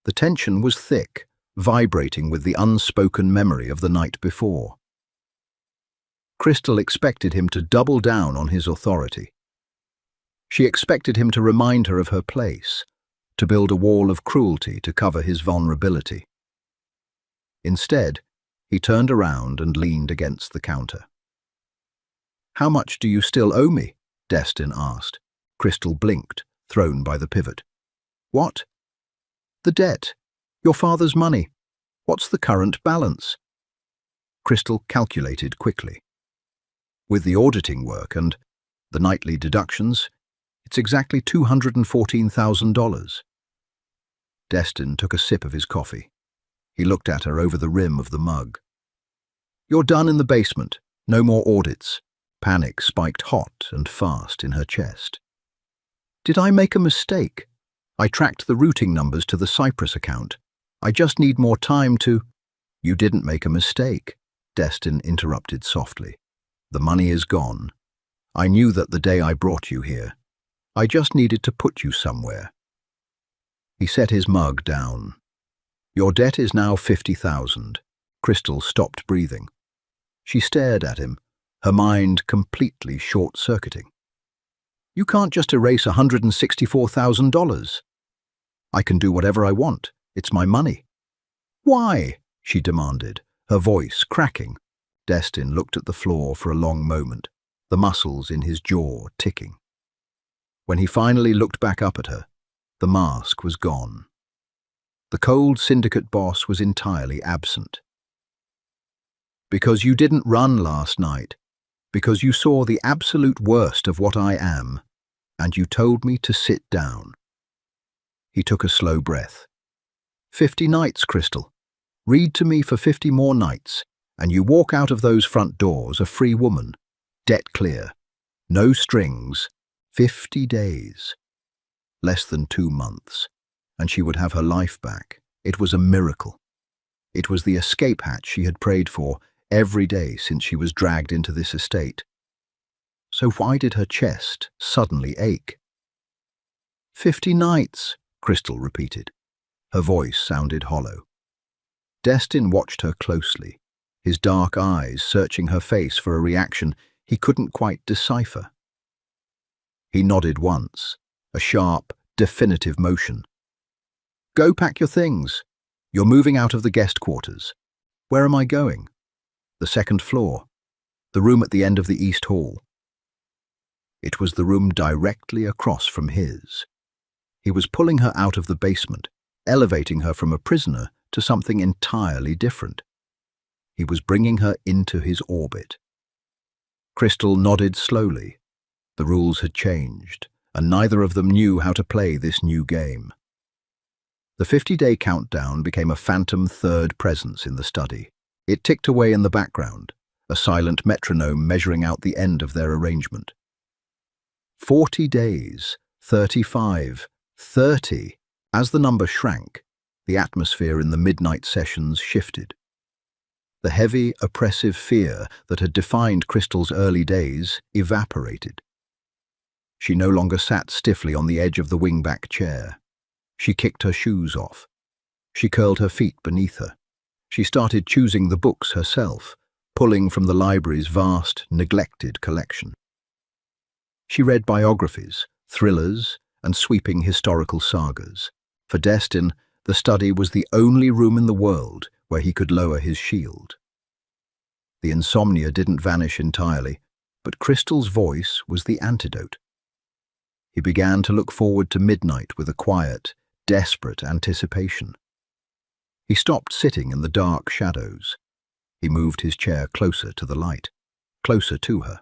The tension was thick, vibrating with the unspoken memory of the night before. Crystal expected him to double down on his authority. She expected him to remind her of her place, to build a wall of cruelty to cover his vulnerability. Instead, he turned around and leaned against the counter. How much do you still owe me? Destin asked. Crystal blinked, thrown by the pivot. What? The debt. Your father's money. What's the current balance? Crystal calculated quickly. With the auditing work and the nightly deductions, it's exactly $214,000. Destin took a sip of his coffee. He looked at her over the rim of the mug. You're done in the basement. No more audits. Panic spiked hot and fast in her chest. Did I make a mistake? I tracked the routing numbers to the Cyprus account. I just need more time to... You didn't make a mistake, Destin interrupted softly. The money is gone. I knew that the day I brought you here. I just needed to put you somewhere. He set his mug down. Your debt is now $50,000. Crystal stopped breathing. She stared at him, her mind completely short-circuiting. You can't just erase $164,000. I can do whatever I want. It's my money. Why? She demanded, her voice cracking. Destin looked at the floor for a long moment, the muscles in his jaw ticking. When he finally looked back up at her, the mask was gone. The cold syndicate boss was entirely absent. Because you didn't run last night, because you saw the absolute worst of what I am, and you told me to sit down. He took a slow breath. 50 nights, Crystal. Read to me for 50 more nights, and you walk out of those front doors a free woman, debt clear, no strings, 50 days. Less than 2 months, and she would have her life back. It was a miracle. It was the escape hatch she had prayed for every day since she was dragged into this estate. So why did her chest suddenly ache? 50 nights, Crystal repeated. Her voice sounded hollow. Destin watched her closely, his dark eyes searching her face for a reaction he couldn't quite decipher. He nodded once, a sharp, definitive motion. Go pack your things. You're moving out of the guest quarters. Where am I going? The second floor. The room at the end of the East Hall. It was the room directly across from his. He was pulling her out of the basement, elevating her from a prisoner to something entirely different. He was bringing her into his orbit. Crystal nodded slowly. The rules had changed, and neither of them knew how to play this new game. The 50-day countdown became a phantom third presence in the study. It ticked away in the background, a silent metronome measuring out the end of their arrangement. 40 days, 35, 30. As the number shrank, the atmosphere in the midnight sessions shifted. The heavy, oppressive fear that had defined Crystal's early days evaporated. She no longer sat stiffly on the edge of the wingback chair. She kicked her shoes off. She curled her feet beneath her. She started choosing the books herself, pulling from the library's vast, neglected collection. She read biographies, thrillers, and sweeping historical sagas. For Destin, the study was the only room in the world where he could lower his shield. The insomnia didn't vanish entirely, but Crystal's voice was the antidote. He began to look forward to midnight with a quiet, desperate anticipation. He stopped sitting in the dark shadows. He moved his chair closer to the light, closer to her.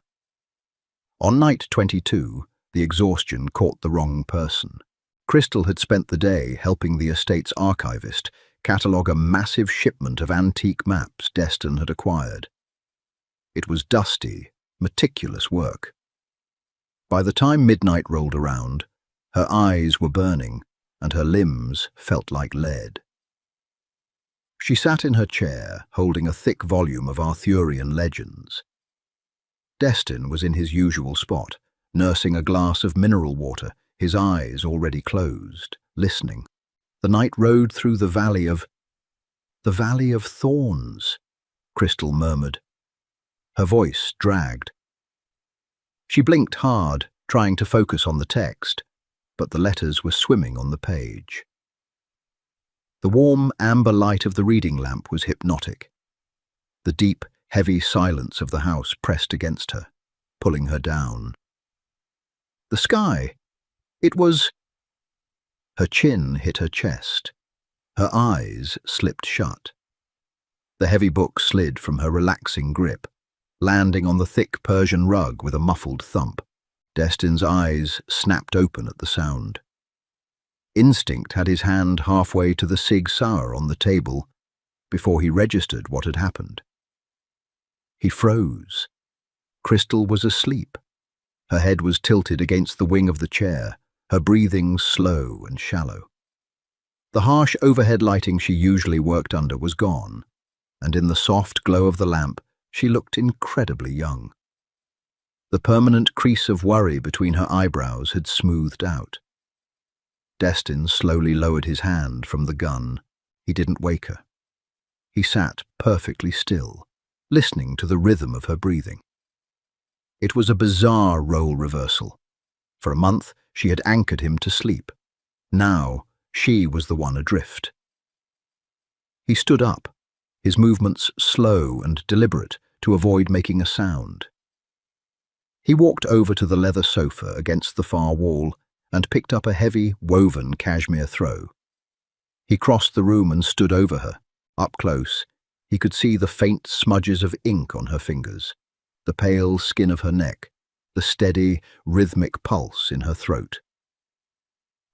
On night 22, the exhaustion caught the wrong person. Crystal had spent the day helping the estate's archivist catalogue a massive shipment of antique maps Destin had acquired. It was dusty, meticulous work. By the time midnight rolled around, her eyes were burning and her limbs felt like lead. She sat in her chair, holding a thick volume of Arthurian legends. Destin was in his usual spot, nursing a glass of mineral water, his eyes already closed, listening. The night rode through the Valley of Thorns, Crystal murmured. Her voice dragged. She blinked hard, trying to focus on the text, but the letters were swimming on the page. The warm, amber light of the reading lamp was hypnotic. The deep, heavy silence of the house pressed against her, pulling her down. The sky. It was... Her chin hit her chest. Her eyes slipped shut. The heavy book slid from her relaxing grip, landing on the thick Persian rug with a muffled thump. Destin's eyes snapped open at the sound. Instinct had his hand halfway to the Sig Sauer on the table before he registered what had happened. He froze. Crystal was asleep. Her head was tilted against the wing of the chair, her breathing slow and shallow. The harsh overhead lighting she usually worked under was gone, and in the soft glow of the lamp she looked incredibly young. The permanent crease of worry between her eyebrows had smoothed out. Destin slowly lowered his hand from the gun. He didn't wake her. He sat perfectly still, listening to the rhythm of her breathing. It was a bizarre role reversal. For a month, she had anchored him to sleep. Now, she was the one adrift. He stood up, his movements slow and deliberate to avoid making a sound. He walked over to the leather sofa against the far wall and picked up a heavy, woven cashmere throw. He crossed the room and stood over her. Up close, he could see the faint smudges of ink on her fingers, the pale skin of her neck, the steady, rhythmic pulse in her throat.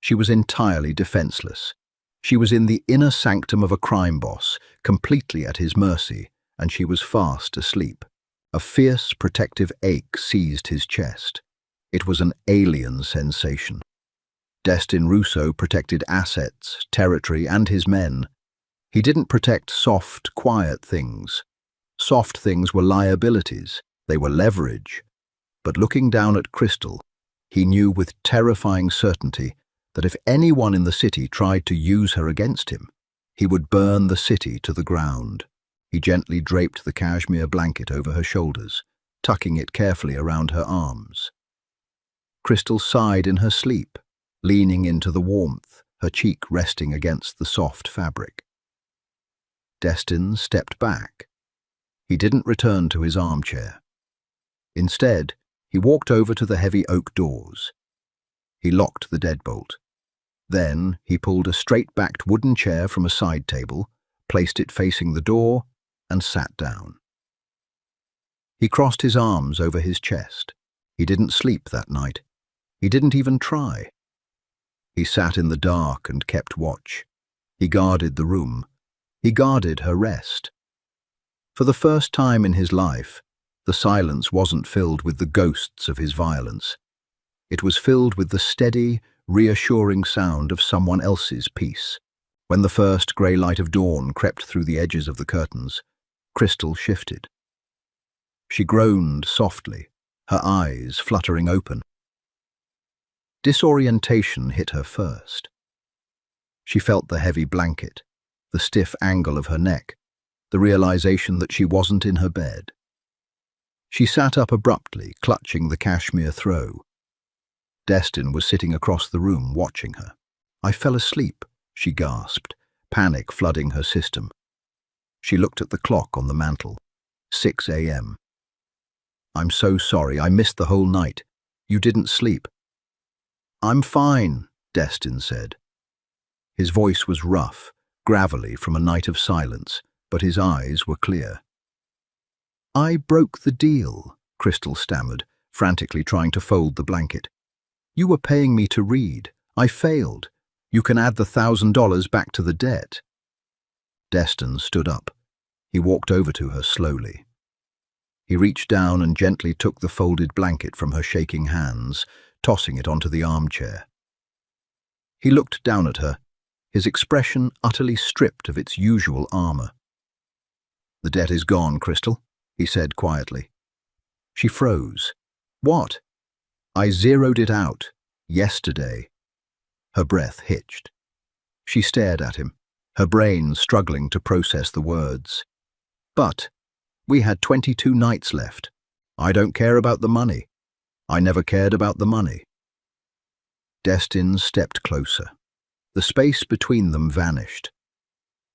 She was entirely defenseless. She was in the inner sanctum of a crime boss, completely at his mercy, and she was fast asleep. A fierce, protective ache seized his chest. It was an alien sensation. Destin Russo protected assets, territory, and his men. He didn't protect soft, quiet things. Soft things were liabilities. They were leverage. But looking down at Crystal, he knew with terrifying certainty that if anyone in the city tried to use her against him, he would burn the city to the ground. He gently draped the cashmere blanket over her shoulders, tucking it carefully around her arms. Crystal sighed in her sleep, leaning into the warmth, her cheek resting against the soft fabric. Destin stepped back. He didn't return to his armchair. Instead, He walked over to the heavy oak doors. He locked the deadbolt. Then he pulled a straight-backed wooden chair from a side table, placed it facing the door, and sat down. He crossed his arms over his chest. He didn't sleep that night. He didn't even try. He sat in the dark and kept watch. He guarded the room. He guarded her rest. For the first time in his life, the silence wasn't filled with the ghosts of his violence. It was filled with the steady, reassuring sound of someone else's peace. When the first grey light of dawn crept through the edges of the curtains, Crystal shifted. She groaned softly, her eyes fluttering open. Disorientation hit her first. She felt the heavy blanket, the stiff angle of her neck, the realization that she wasn't in her bed. She sat up abruptly, clutching the cashmere throw. Destin was sitting across the room, watching her. "I fell asleep," she gasped, panic flooding her system. She looked at the clock on the mantel. 6 a.m. "I'm so sorry, I missed the whole night. You didn't sleep." "I'm fine," Destin said. His voice was rough, gravelly from a night of silence, but his eyes were clear. "I broke the deal," Crystal stammered, frantically trying to fold the blanket. "You were paying me to read. I failed. You can add the $1,000 back to the debt." Destin stood up. He walked over to her slowly. He reached down and gently took the folded blanket from her shaking hands, tossing it onto the armchair. He looked down at her, his expression utterly stripped of its usual armor. "The debt is gone, Crystal," he said quietly. She froze. "What?" "I zeroed it out. Yesterday." Her breath hitched. She stared at him, her brain struggling to process the words. "But we had 22 nights left. I don't care about the money. I never cared about the money." Destin stepped closer. The space between them vanished.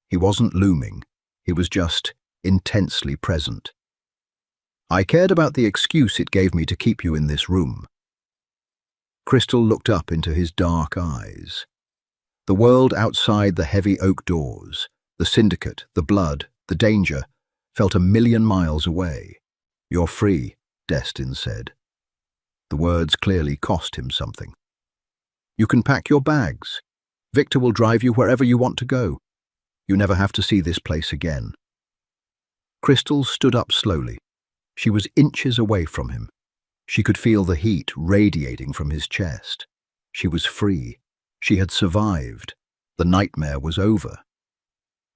He wasn't looming. He was just intensely present. "I cared about the excuse it gave me to keep you in this room." Crystal looked up into his dark eyes. The world outside the heavy oak doors, the syndicate, the blood, the danger, felt a million miles away. "You're free," Destin said. The words clearly cost him something. "You can pack your bags. Victor will drive you wherever you want to go. You never have to see this place again." Crystal stood up slowly. She was inches away from him. She could feel the heat radiating from his chest. She was free. She had survived. The nightmare was over.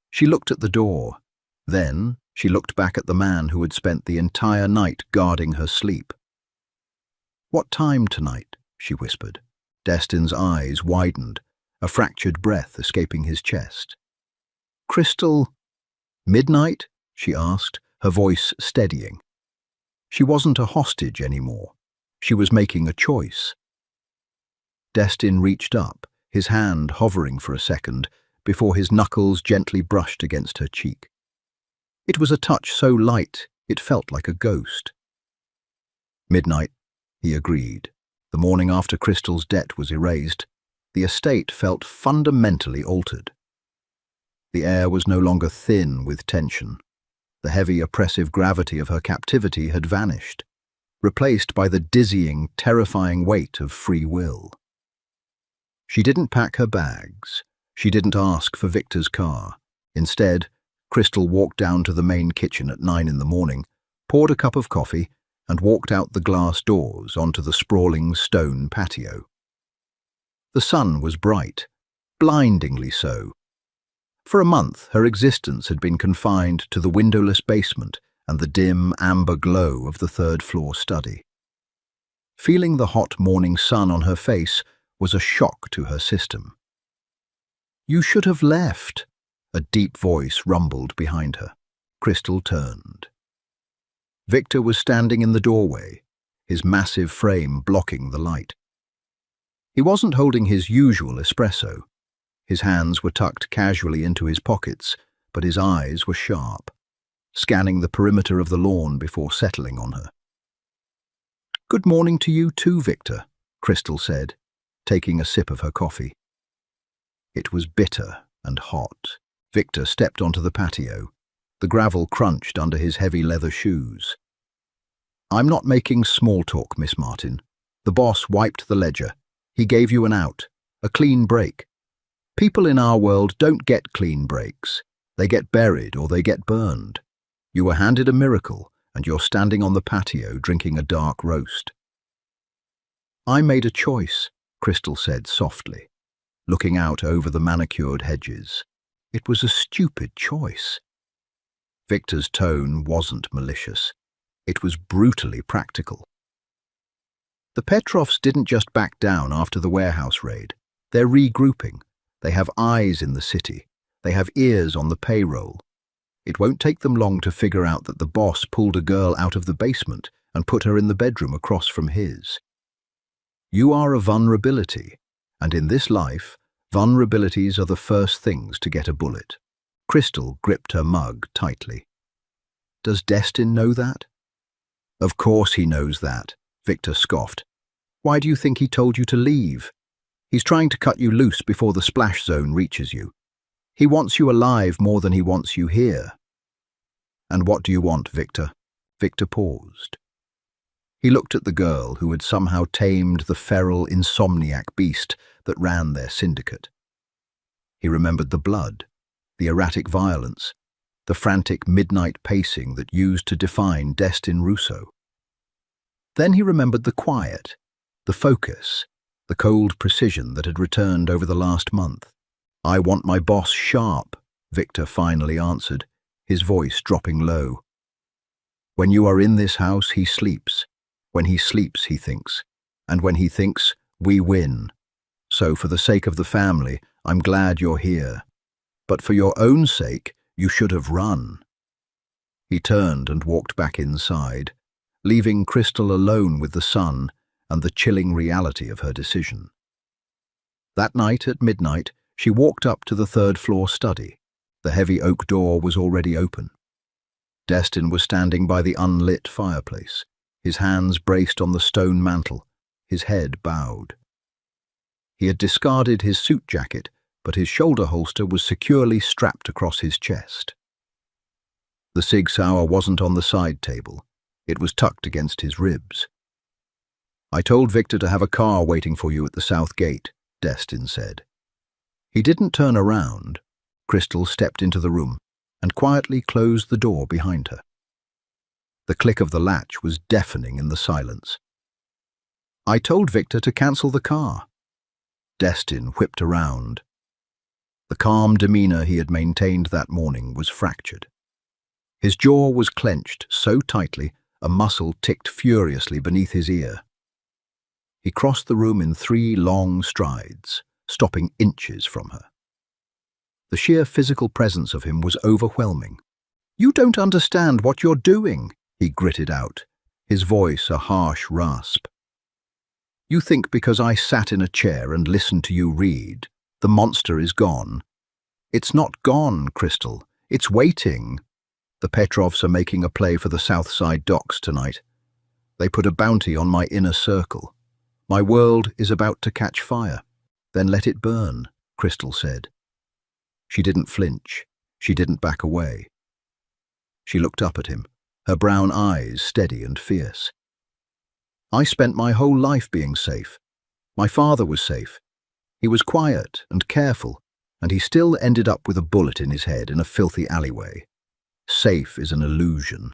She looked at the door. Then she looked back at the man who had spent the entire night guarding her sleep. "What time tonight?" she whispered. Destin's eyes widened, a fractured breath escaping his chest. "Crystal, midnight?" she asked, her voice steadying. She wasn't a hostage anymore. She was making a choice. Destin reached up, his hand hovering for a second, before his knuckles gently brushed against her cheek. It was a touch so light, it felt like a ghost. "Midnight," he agreed. The morning after Crystal's debt was erased, the estate felt fundamentally altered. The air was no longer thin with tension. The heavy, oppressive gravity of her captivity had vanished, replaced by the dizzying, terrifying weight of free will. She didn't pack her bags. She didn't ask for Victor's car. Instead, Crystal walked down to the main kitchen at 9 in the morning, poured a cup of coffee, and walked out the glass doors onto the sprawling stone patio. The sun was bright, blindingly so. For a month, her existence had been confined to the windowless basement and the dim, amber glow of the third-floor study. Feeling the hot morning sun on her face was a shock to her system. "You should have left," a deep voice rumbled behind her. Crystal turned. Victor was standing in the doorway, his massive frame blocking the light. He wasn't holding his usual espresso. His hands were tucked casually into his pockets, but his eyes were sharp, scanning the perimeter of the lawn before settling on her. Good morning to you too, Victor, Crystal said, taking a sip of her coffee. It was bitter and hot. Victor stepped onto the patio. The gravel crunched under his heavy leather shoes. I'm not making small talk, Miss Martin. The boss wiped the ledger. He gave you an out, a clean break. People in our world don't get clean breaks. They get buried or they get burned. You were handed a miracle, and you're standing on the patio drinking a dark roast. I made a choice, Crystal said softly, looking out over the manicured hedges. It was a stupid choice. Victor's tone wasn't malicious. It was brutally practical. The Petrovs didn't just back down after the warehouse raid. They're regrouping. They have eyes in the city. They have ears on the payroll. It won't take them long to figure out that the boss pulled a girl out of the basement and put her in the bedroom across from his. You are a vulnerability, and in this life, vulnerabilities are the first things to get a bullet. Crystal gripped her mug tightly. Does Destin know that? Of course he knows that, Victor scoffed. Why do you think he told you to leave? He's trying to cut you loose before the splash zone reaches you. He wants you alive more than he wants you here. And what do you want, Victor? Victor paused. He looked at the girl who had somehow tamed the feral insomniac beast that ran their syndicate. He remembered the blood, the erratic violence, the frantic midnight pacing that used to define Destin Russo. Then he remembered the quiet, the focus, the cold precision that had returned over the last month. I want my boss sharp, Victor finally answered, his voice dropping low. When you are in this house, he sleeps. When he sleeps, he thinks. And when he thinks, we win. So for the sake of the family, I'm glad you're here. But for your own sake, you should have run. He turned and walked back inside, leaving Crystal alone with the sun and the chilling reality of her decision. That night at midnight, she walked up to the third-floor study. The heavy oak door was already open. Destin was standing by the unlit fireplace, his hands braced on the stone mantel, his head bowed. He had discarded his suit jacket, but his shoulder holster was securely strapped across his chest. The Sig Sauer wasn't on the side table. It was tucked against his ribs. I told Victor to have a car waiting for you at the south gate, Destin said. He didn't turn around. Crystal stepped into the room and quietly closed the door behind her. The click of the latch was deafening in the silence. I told Victor to cancel the car. Destin whipped around. The calm demeanor he had maintained that morning was fractured. His jaw was clenched so tightly a muscle ticked furiously beneath his ear. He crossed the room in 3 long strides, stopping inches from her. The sheer physical presence of him was overwhelming. You don't understand what you're doing, he gritted out, his voice a harsh rasp. You think because I sat in a chair and listened to you read, the monster is gone. It's not gone, Crystal. It's waiting. The Petrovs are making a play for the South Side docks tonight. They put a bounty on my inner circle. My world is about to catch fire. Then let it burn, Crystal said. She didn't flinch. She didn't back away. She looked up at him, her brown eyes steady and fierce. I spent my whole life being safe. My father was safe. He was quiet and careful, and he still ended up with a bullet in his head in a filthy alleyway. Safe is an illusion.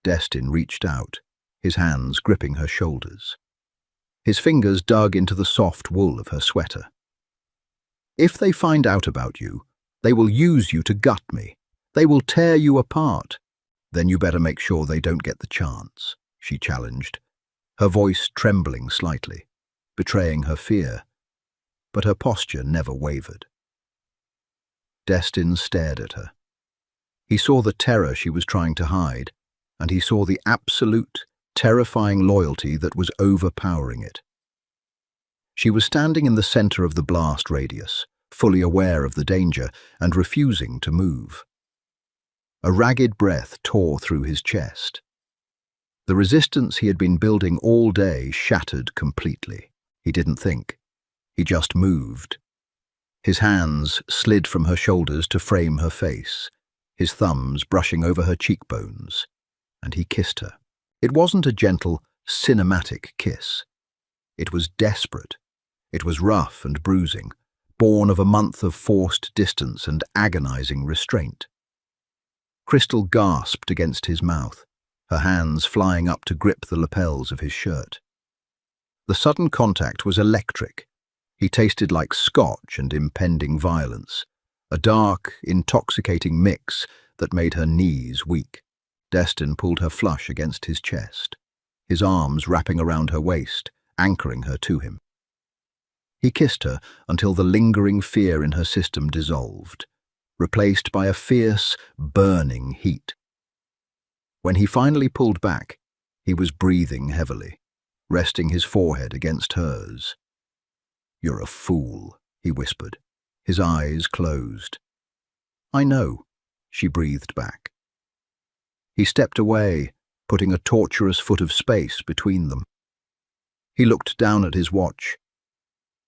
Destin reached out, his hands gripping her shoulders. His fingers dug into the soft wool of her sweater. If they find out about you, they will use you to gut me. They will tear you apart. Then you better make sure they don't get the chance, she challenged, her voice trembling slightly, betraying her fear. But her posture never wavered. Destin stared at her. He saw the terror she was trying to hide, and he saw the absolute, terrifying loyalty that was overpowering it. She was standing in the center of the blast radius, fully aware of the danger and refusing to move. A ragged breath tore through his chest. The resistance he had been building all day shattered completely. He didn't think. He just moved. His hands slid from her shoulders to frame her face, his thumbs brushing over her cheekbones, and he kissed her. It wasn't a gentle, cinematic kiss. It was desperate. It was rough and bruising, born of a month of forced distance and agonizing restraint. Crystal gasped against his mouth, her hands flying up to grip the lapels of his shirt. The sudden contact was electric. He tasted like scotch and impending violence, a dark, intoxicating mix that made her knees weak. Destin pulled her flush against his chest, his arms wrapping around her waist, anchoring her to him. He kissed her until the lingering fear in her system dissolved, replaced by a fierce, burning heat. When he finally pulled back, he was breathing heavily, resting his forehead against hers. "You're a fool," he whispered, his eyes closed. "I know," she breathed back. He stepped away, putting a torturous foot of space between them. He looked down at his watch.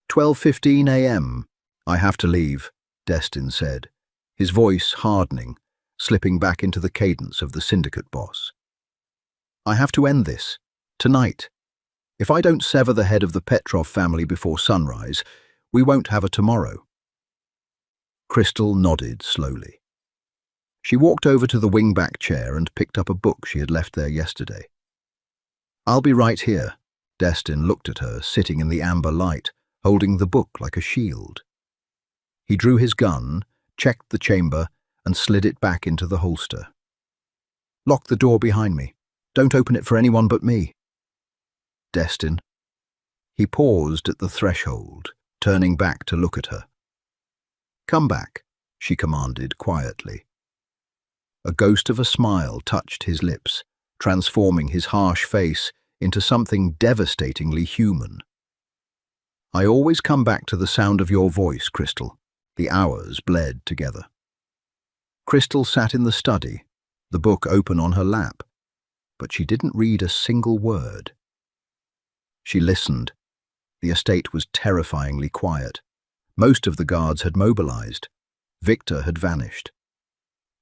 12:15 a.m. "I have to leave," Destin said, his voice hardening, slipping back into the cadence of the syndicate boss. "I have to end this, tonight. If I don't sever the head of the Petrov family before sunrise, we won't have a tomorrow." Crystal nodded slowly. She walked over to the wingback chair and picked up a book she had left there yesterday. "I'll be right here." Destin looked at her, sitting in the amber light, holding the book like a shield. He drew his gun, checked the chamber, and slid it back into the holster. "Lock the door behind me. Don't open it for anyone but me." "Destin." He paused at the threshold, turning back to look at her. "Come back," she commanded quietly. A ghost of a smile touched his lips, transforming his harsh face into something devastatingly human. "I always come back to the sound of your voice, Crystal." The hours bled together. Crystal sat in the study, the book open on her lap, but she didn't read a single word. She listened. The estate was terrifyingly quiet. Most of the guards had mobilized. Victor had vanished.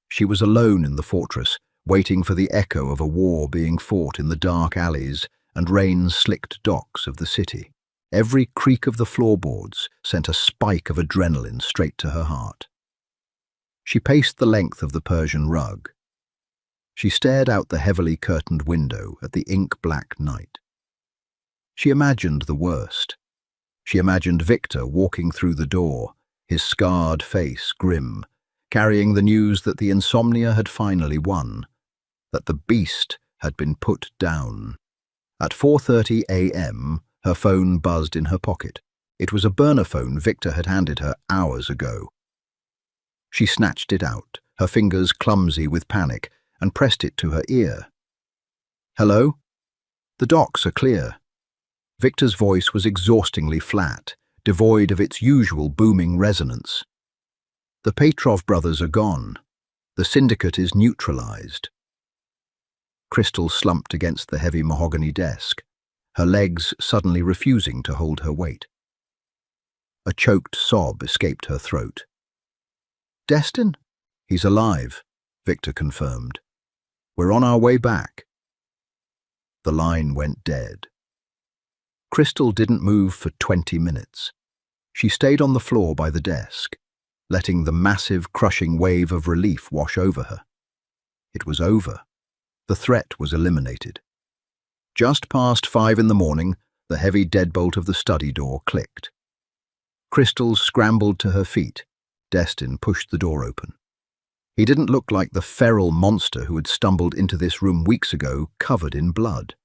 She was alone in the fortress, waiting for the echo of a war being fought in the dark alleys and rain-slicked docks of the city. Every creak of the floorboards sent a spike of adrenaline straight to her heart. She paced the length of the Persian rug. She stared out the heavily curtained window at the ink-black night. She imagined the worst. She imagined Victor walking through the door, his scarred face grim, carrying the news that the insomnia had finally won, that the beast had been put down. At 4:30 a.m., her phone buzzed in her pocket. It was a burner phone Victor had handed her hours ago. She snatched it out, her fingers clumsy with panic, and pressed it to her ear. "Hello? The docks are clear." Victor's voice was exhaustingly flat, devoid of its usual booming resonance. "The Petrov brothers are gone. The syndicate is neutralized." Crystal slumped against the heavy mahogany desk, her legs suddenly refusing to hold her weight. A choked sob escaped her throat. "Destin?" "He's alive," Victor confirmed. "We're on our way back." The line went dead. Crystal didn't move for 20 minutes. She stayed on the floor by the desk, letting the massive, crushing wave of relief wash over her. It was over. The threat was eliminated. Just past 5 in the morning, the heavy deadbolt of the study door clicked. Crystal scrambled to her feet. Destin pushed the door open. He didn't look like the feral monster who had stumbled into this room weeks ago, covered in blood.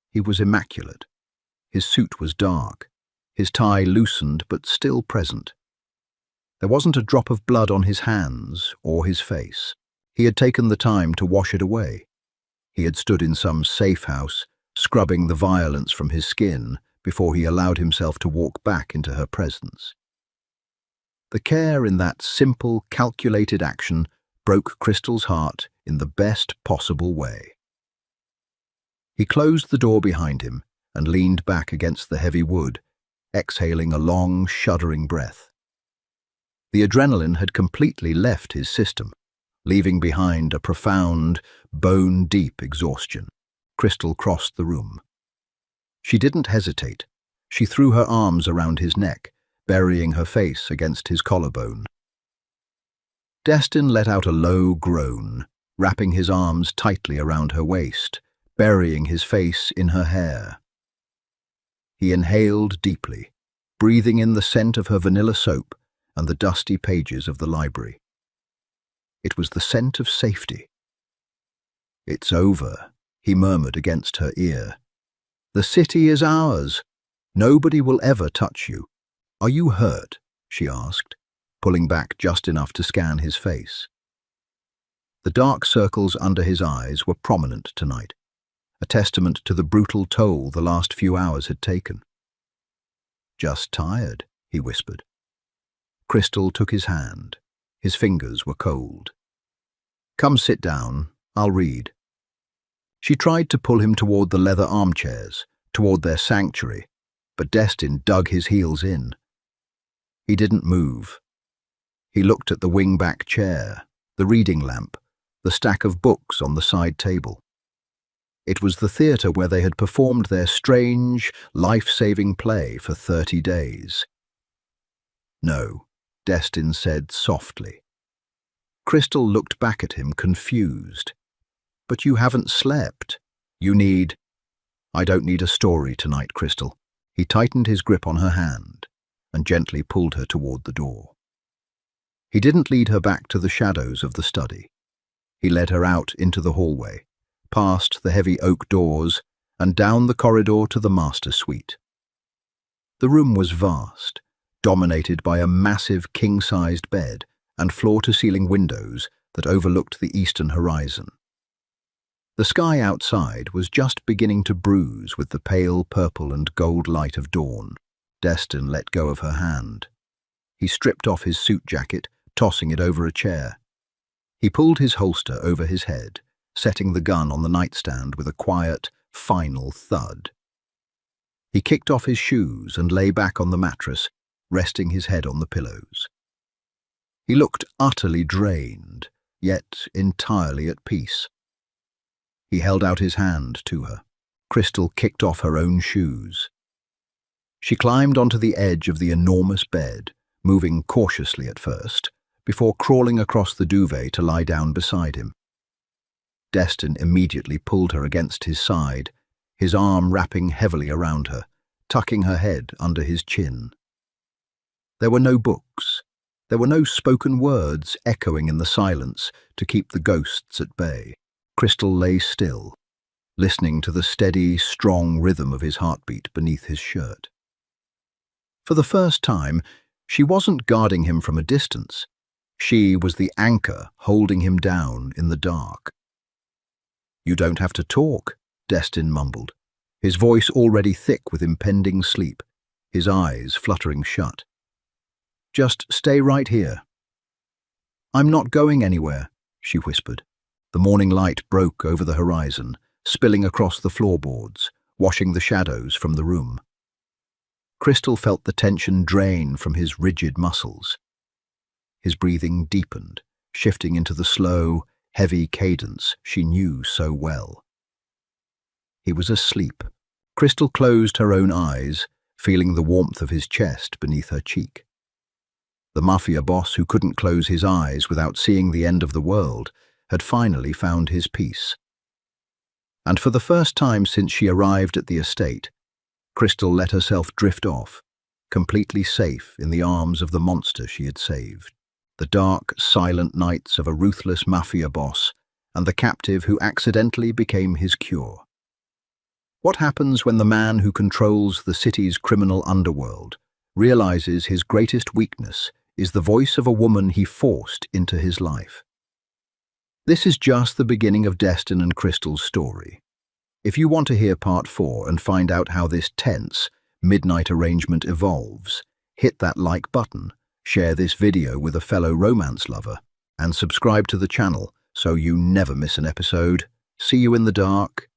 He was immaculate. His suit was dark, his tie loosened but still present. There wasn't a drop of blood on his hands or his face. He had taken the time to wash it away. He had stood in some safe house, scrubbing the violence from his skin before he allowed himself to walk back into her presence. The care in that simple, calculated action broke Crystal's heart in the best possible way. He closed the door behind him and leaned back against the heavy wood, exhaling a long, shuddering breath. The adrenaline had completely left his system, leaving behind a profound, bone-deep exhaustion. Crystal crossed the room. She didn't hesitate. She threw her arms around his neck, burying her face against his collarbone. Destin let out a low groan, wrapping his arms tightly around her waist, burying his face in her hair. He inhaled deeply, breathing in the scent of her vanilla soap and the dusty pages of the library. It was the scent of safety. "It's over," he murmured against her ear. "The city is ours. Nobody will ever touch you." "Are you hurt?" she asked, pulling back just enough to scan his face. The dark circles under his eyes were prominent tonight, a testament to the brutal toll the last few hours had taken. "Just tired," he whispered. Crystal took his hand. His fingers were cold. "Come sit down. I'll read." She tried to pull him toward the leather armchairs, toward their sanctuary, but Destin dug his heels in. He didn't move. He looked at the wing-back chair, the reading lamp, the stack of books on the side table. It was the theatre where they had performed their strange, life-saving play for 30 days. "No," Destin said softly. Crystal looked back at him, confused. "But you haven't slept. You need—" "I don't need a story tonight, Crystal." He tightened his grip on her hand and gently pulled her toward the door. He didn't lead her back to the shadows of the study. He led her out into the hallway, past the heavy oak doors, and down the corridor to the master suite. The room was vast, dominated by a massive king-sized bed and floor-to-ceiling windows that overlooked the eastern horizon. The sky outside was just beginning to bruise with the pale purple and gold light of dawn. Destin let go of her hand. He stripped off his suit jacket, tossing it over a chair. He pulled his holster over his head, setting the gun on the nightstand with a quiet, final thud. He kicked off his shoes and lay back on the mattress, resting his head on the pillows. He looked utterly drained, yet entirely at peace. He held out his hand to her. Crystal kicked off her own shoes. She climbed onto the edge of the enormous bed, moving cautiously at first, before crawling across the duvet to lie down beside him. Destin immediately pulled her against his side, his arm wrapping heavily around her, tucking her head under his chin. There were no books. There were no spoken words echoing in the silence to keep the ghosts at bay. Crystal lay still, listening to the steady, strong rhythm of his heartbeat beneath his shirt. For the first time, she wasn't guarding him from a distance. She was the anchor holding him down in the dark. "You don't have to talk," Destin mumbled, his voice already thick with impending sleep, his eyes fluttering shut. "Just stay right here." "I'm not going anywhere," she whispered. The morning light broke over the horizon, spilling across the floorboards, washing the shadows from the room. Crystal felt the tension drain from his rigid muscles. His breathing deepened, shifting into the slow, heavy cadence she knew so well. He was asleep. Crystal closed her own eyes, feeling the warmth of his chest beneath her cheek. The mafia boss who couldn't close his eyes without seeing the end of the world had finally found his peace. And for the first time since she arrived at the estate, Crystal let herself drift off, completely safe in the arms of the monster she had saved. The dark, silent nights of a ruthless mafia boss and the captive who accidentally became his cure. What happens when the man who controls the city's criminal underworld realizes his greatest weakness is the voice of a woman he forced into his life? This is just the beginning of Destin and Crystal's story. If you want to hear part 4 and find out how this tense, midnight arrangement evolves, hit that like button, share this video with a fellow romance lover, and subscribe to the channel so you never miss an episode. See you in the dark.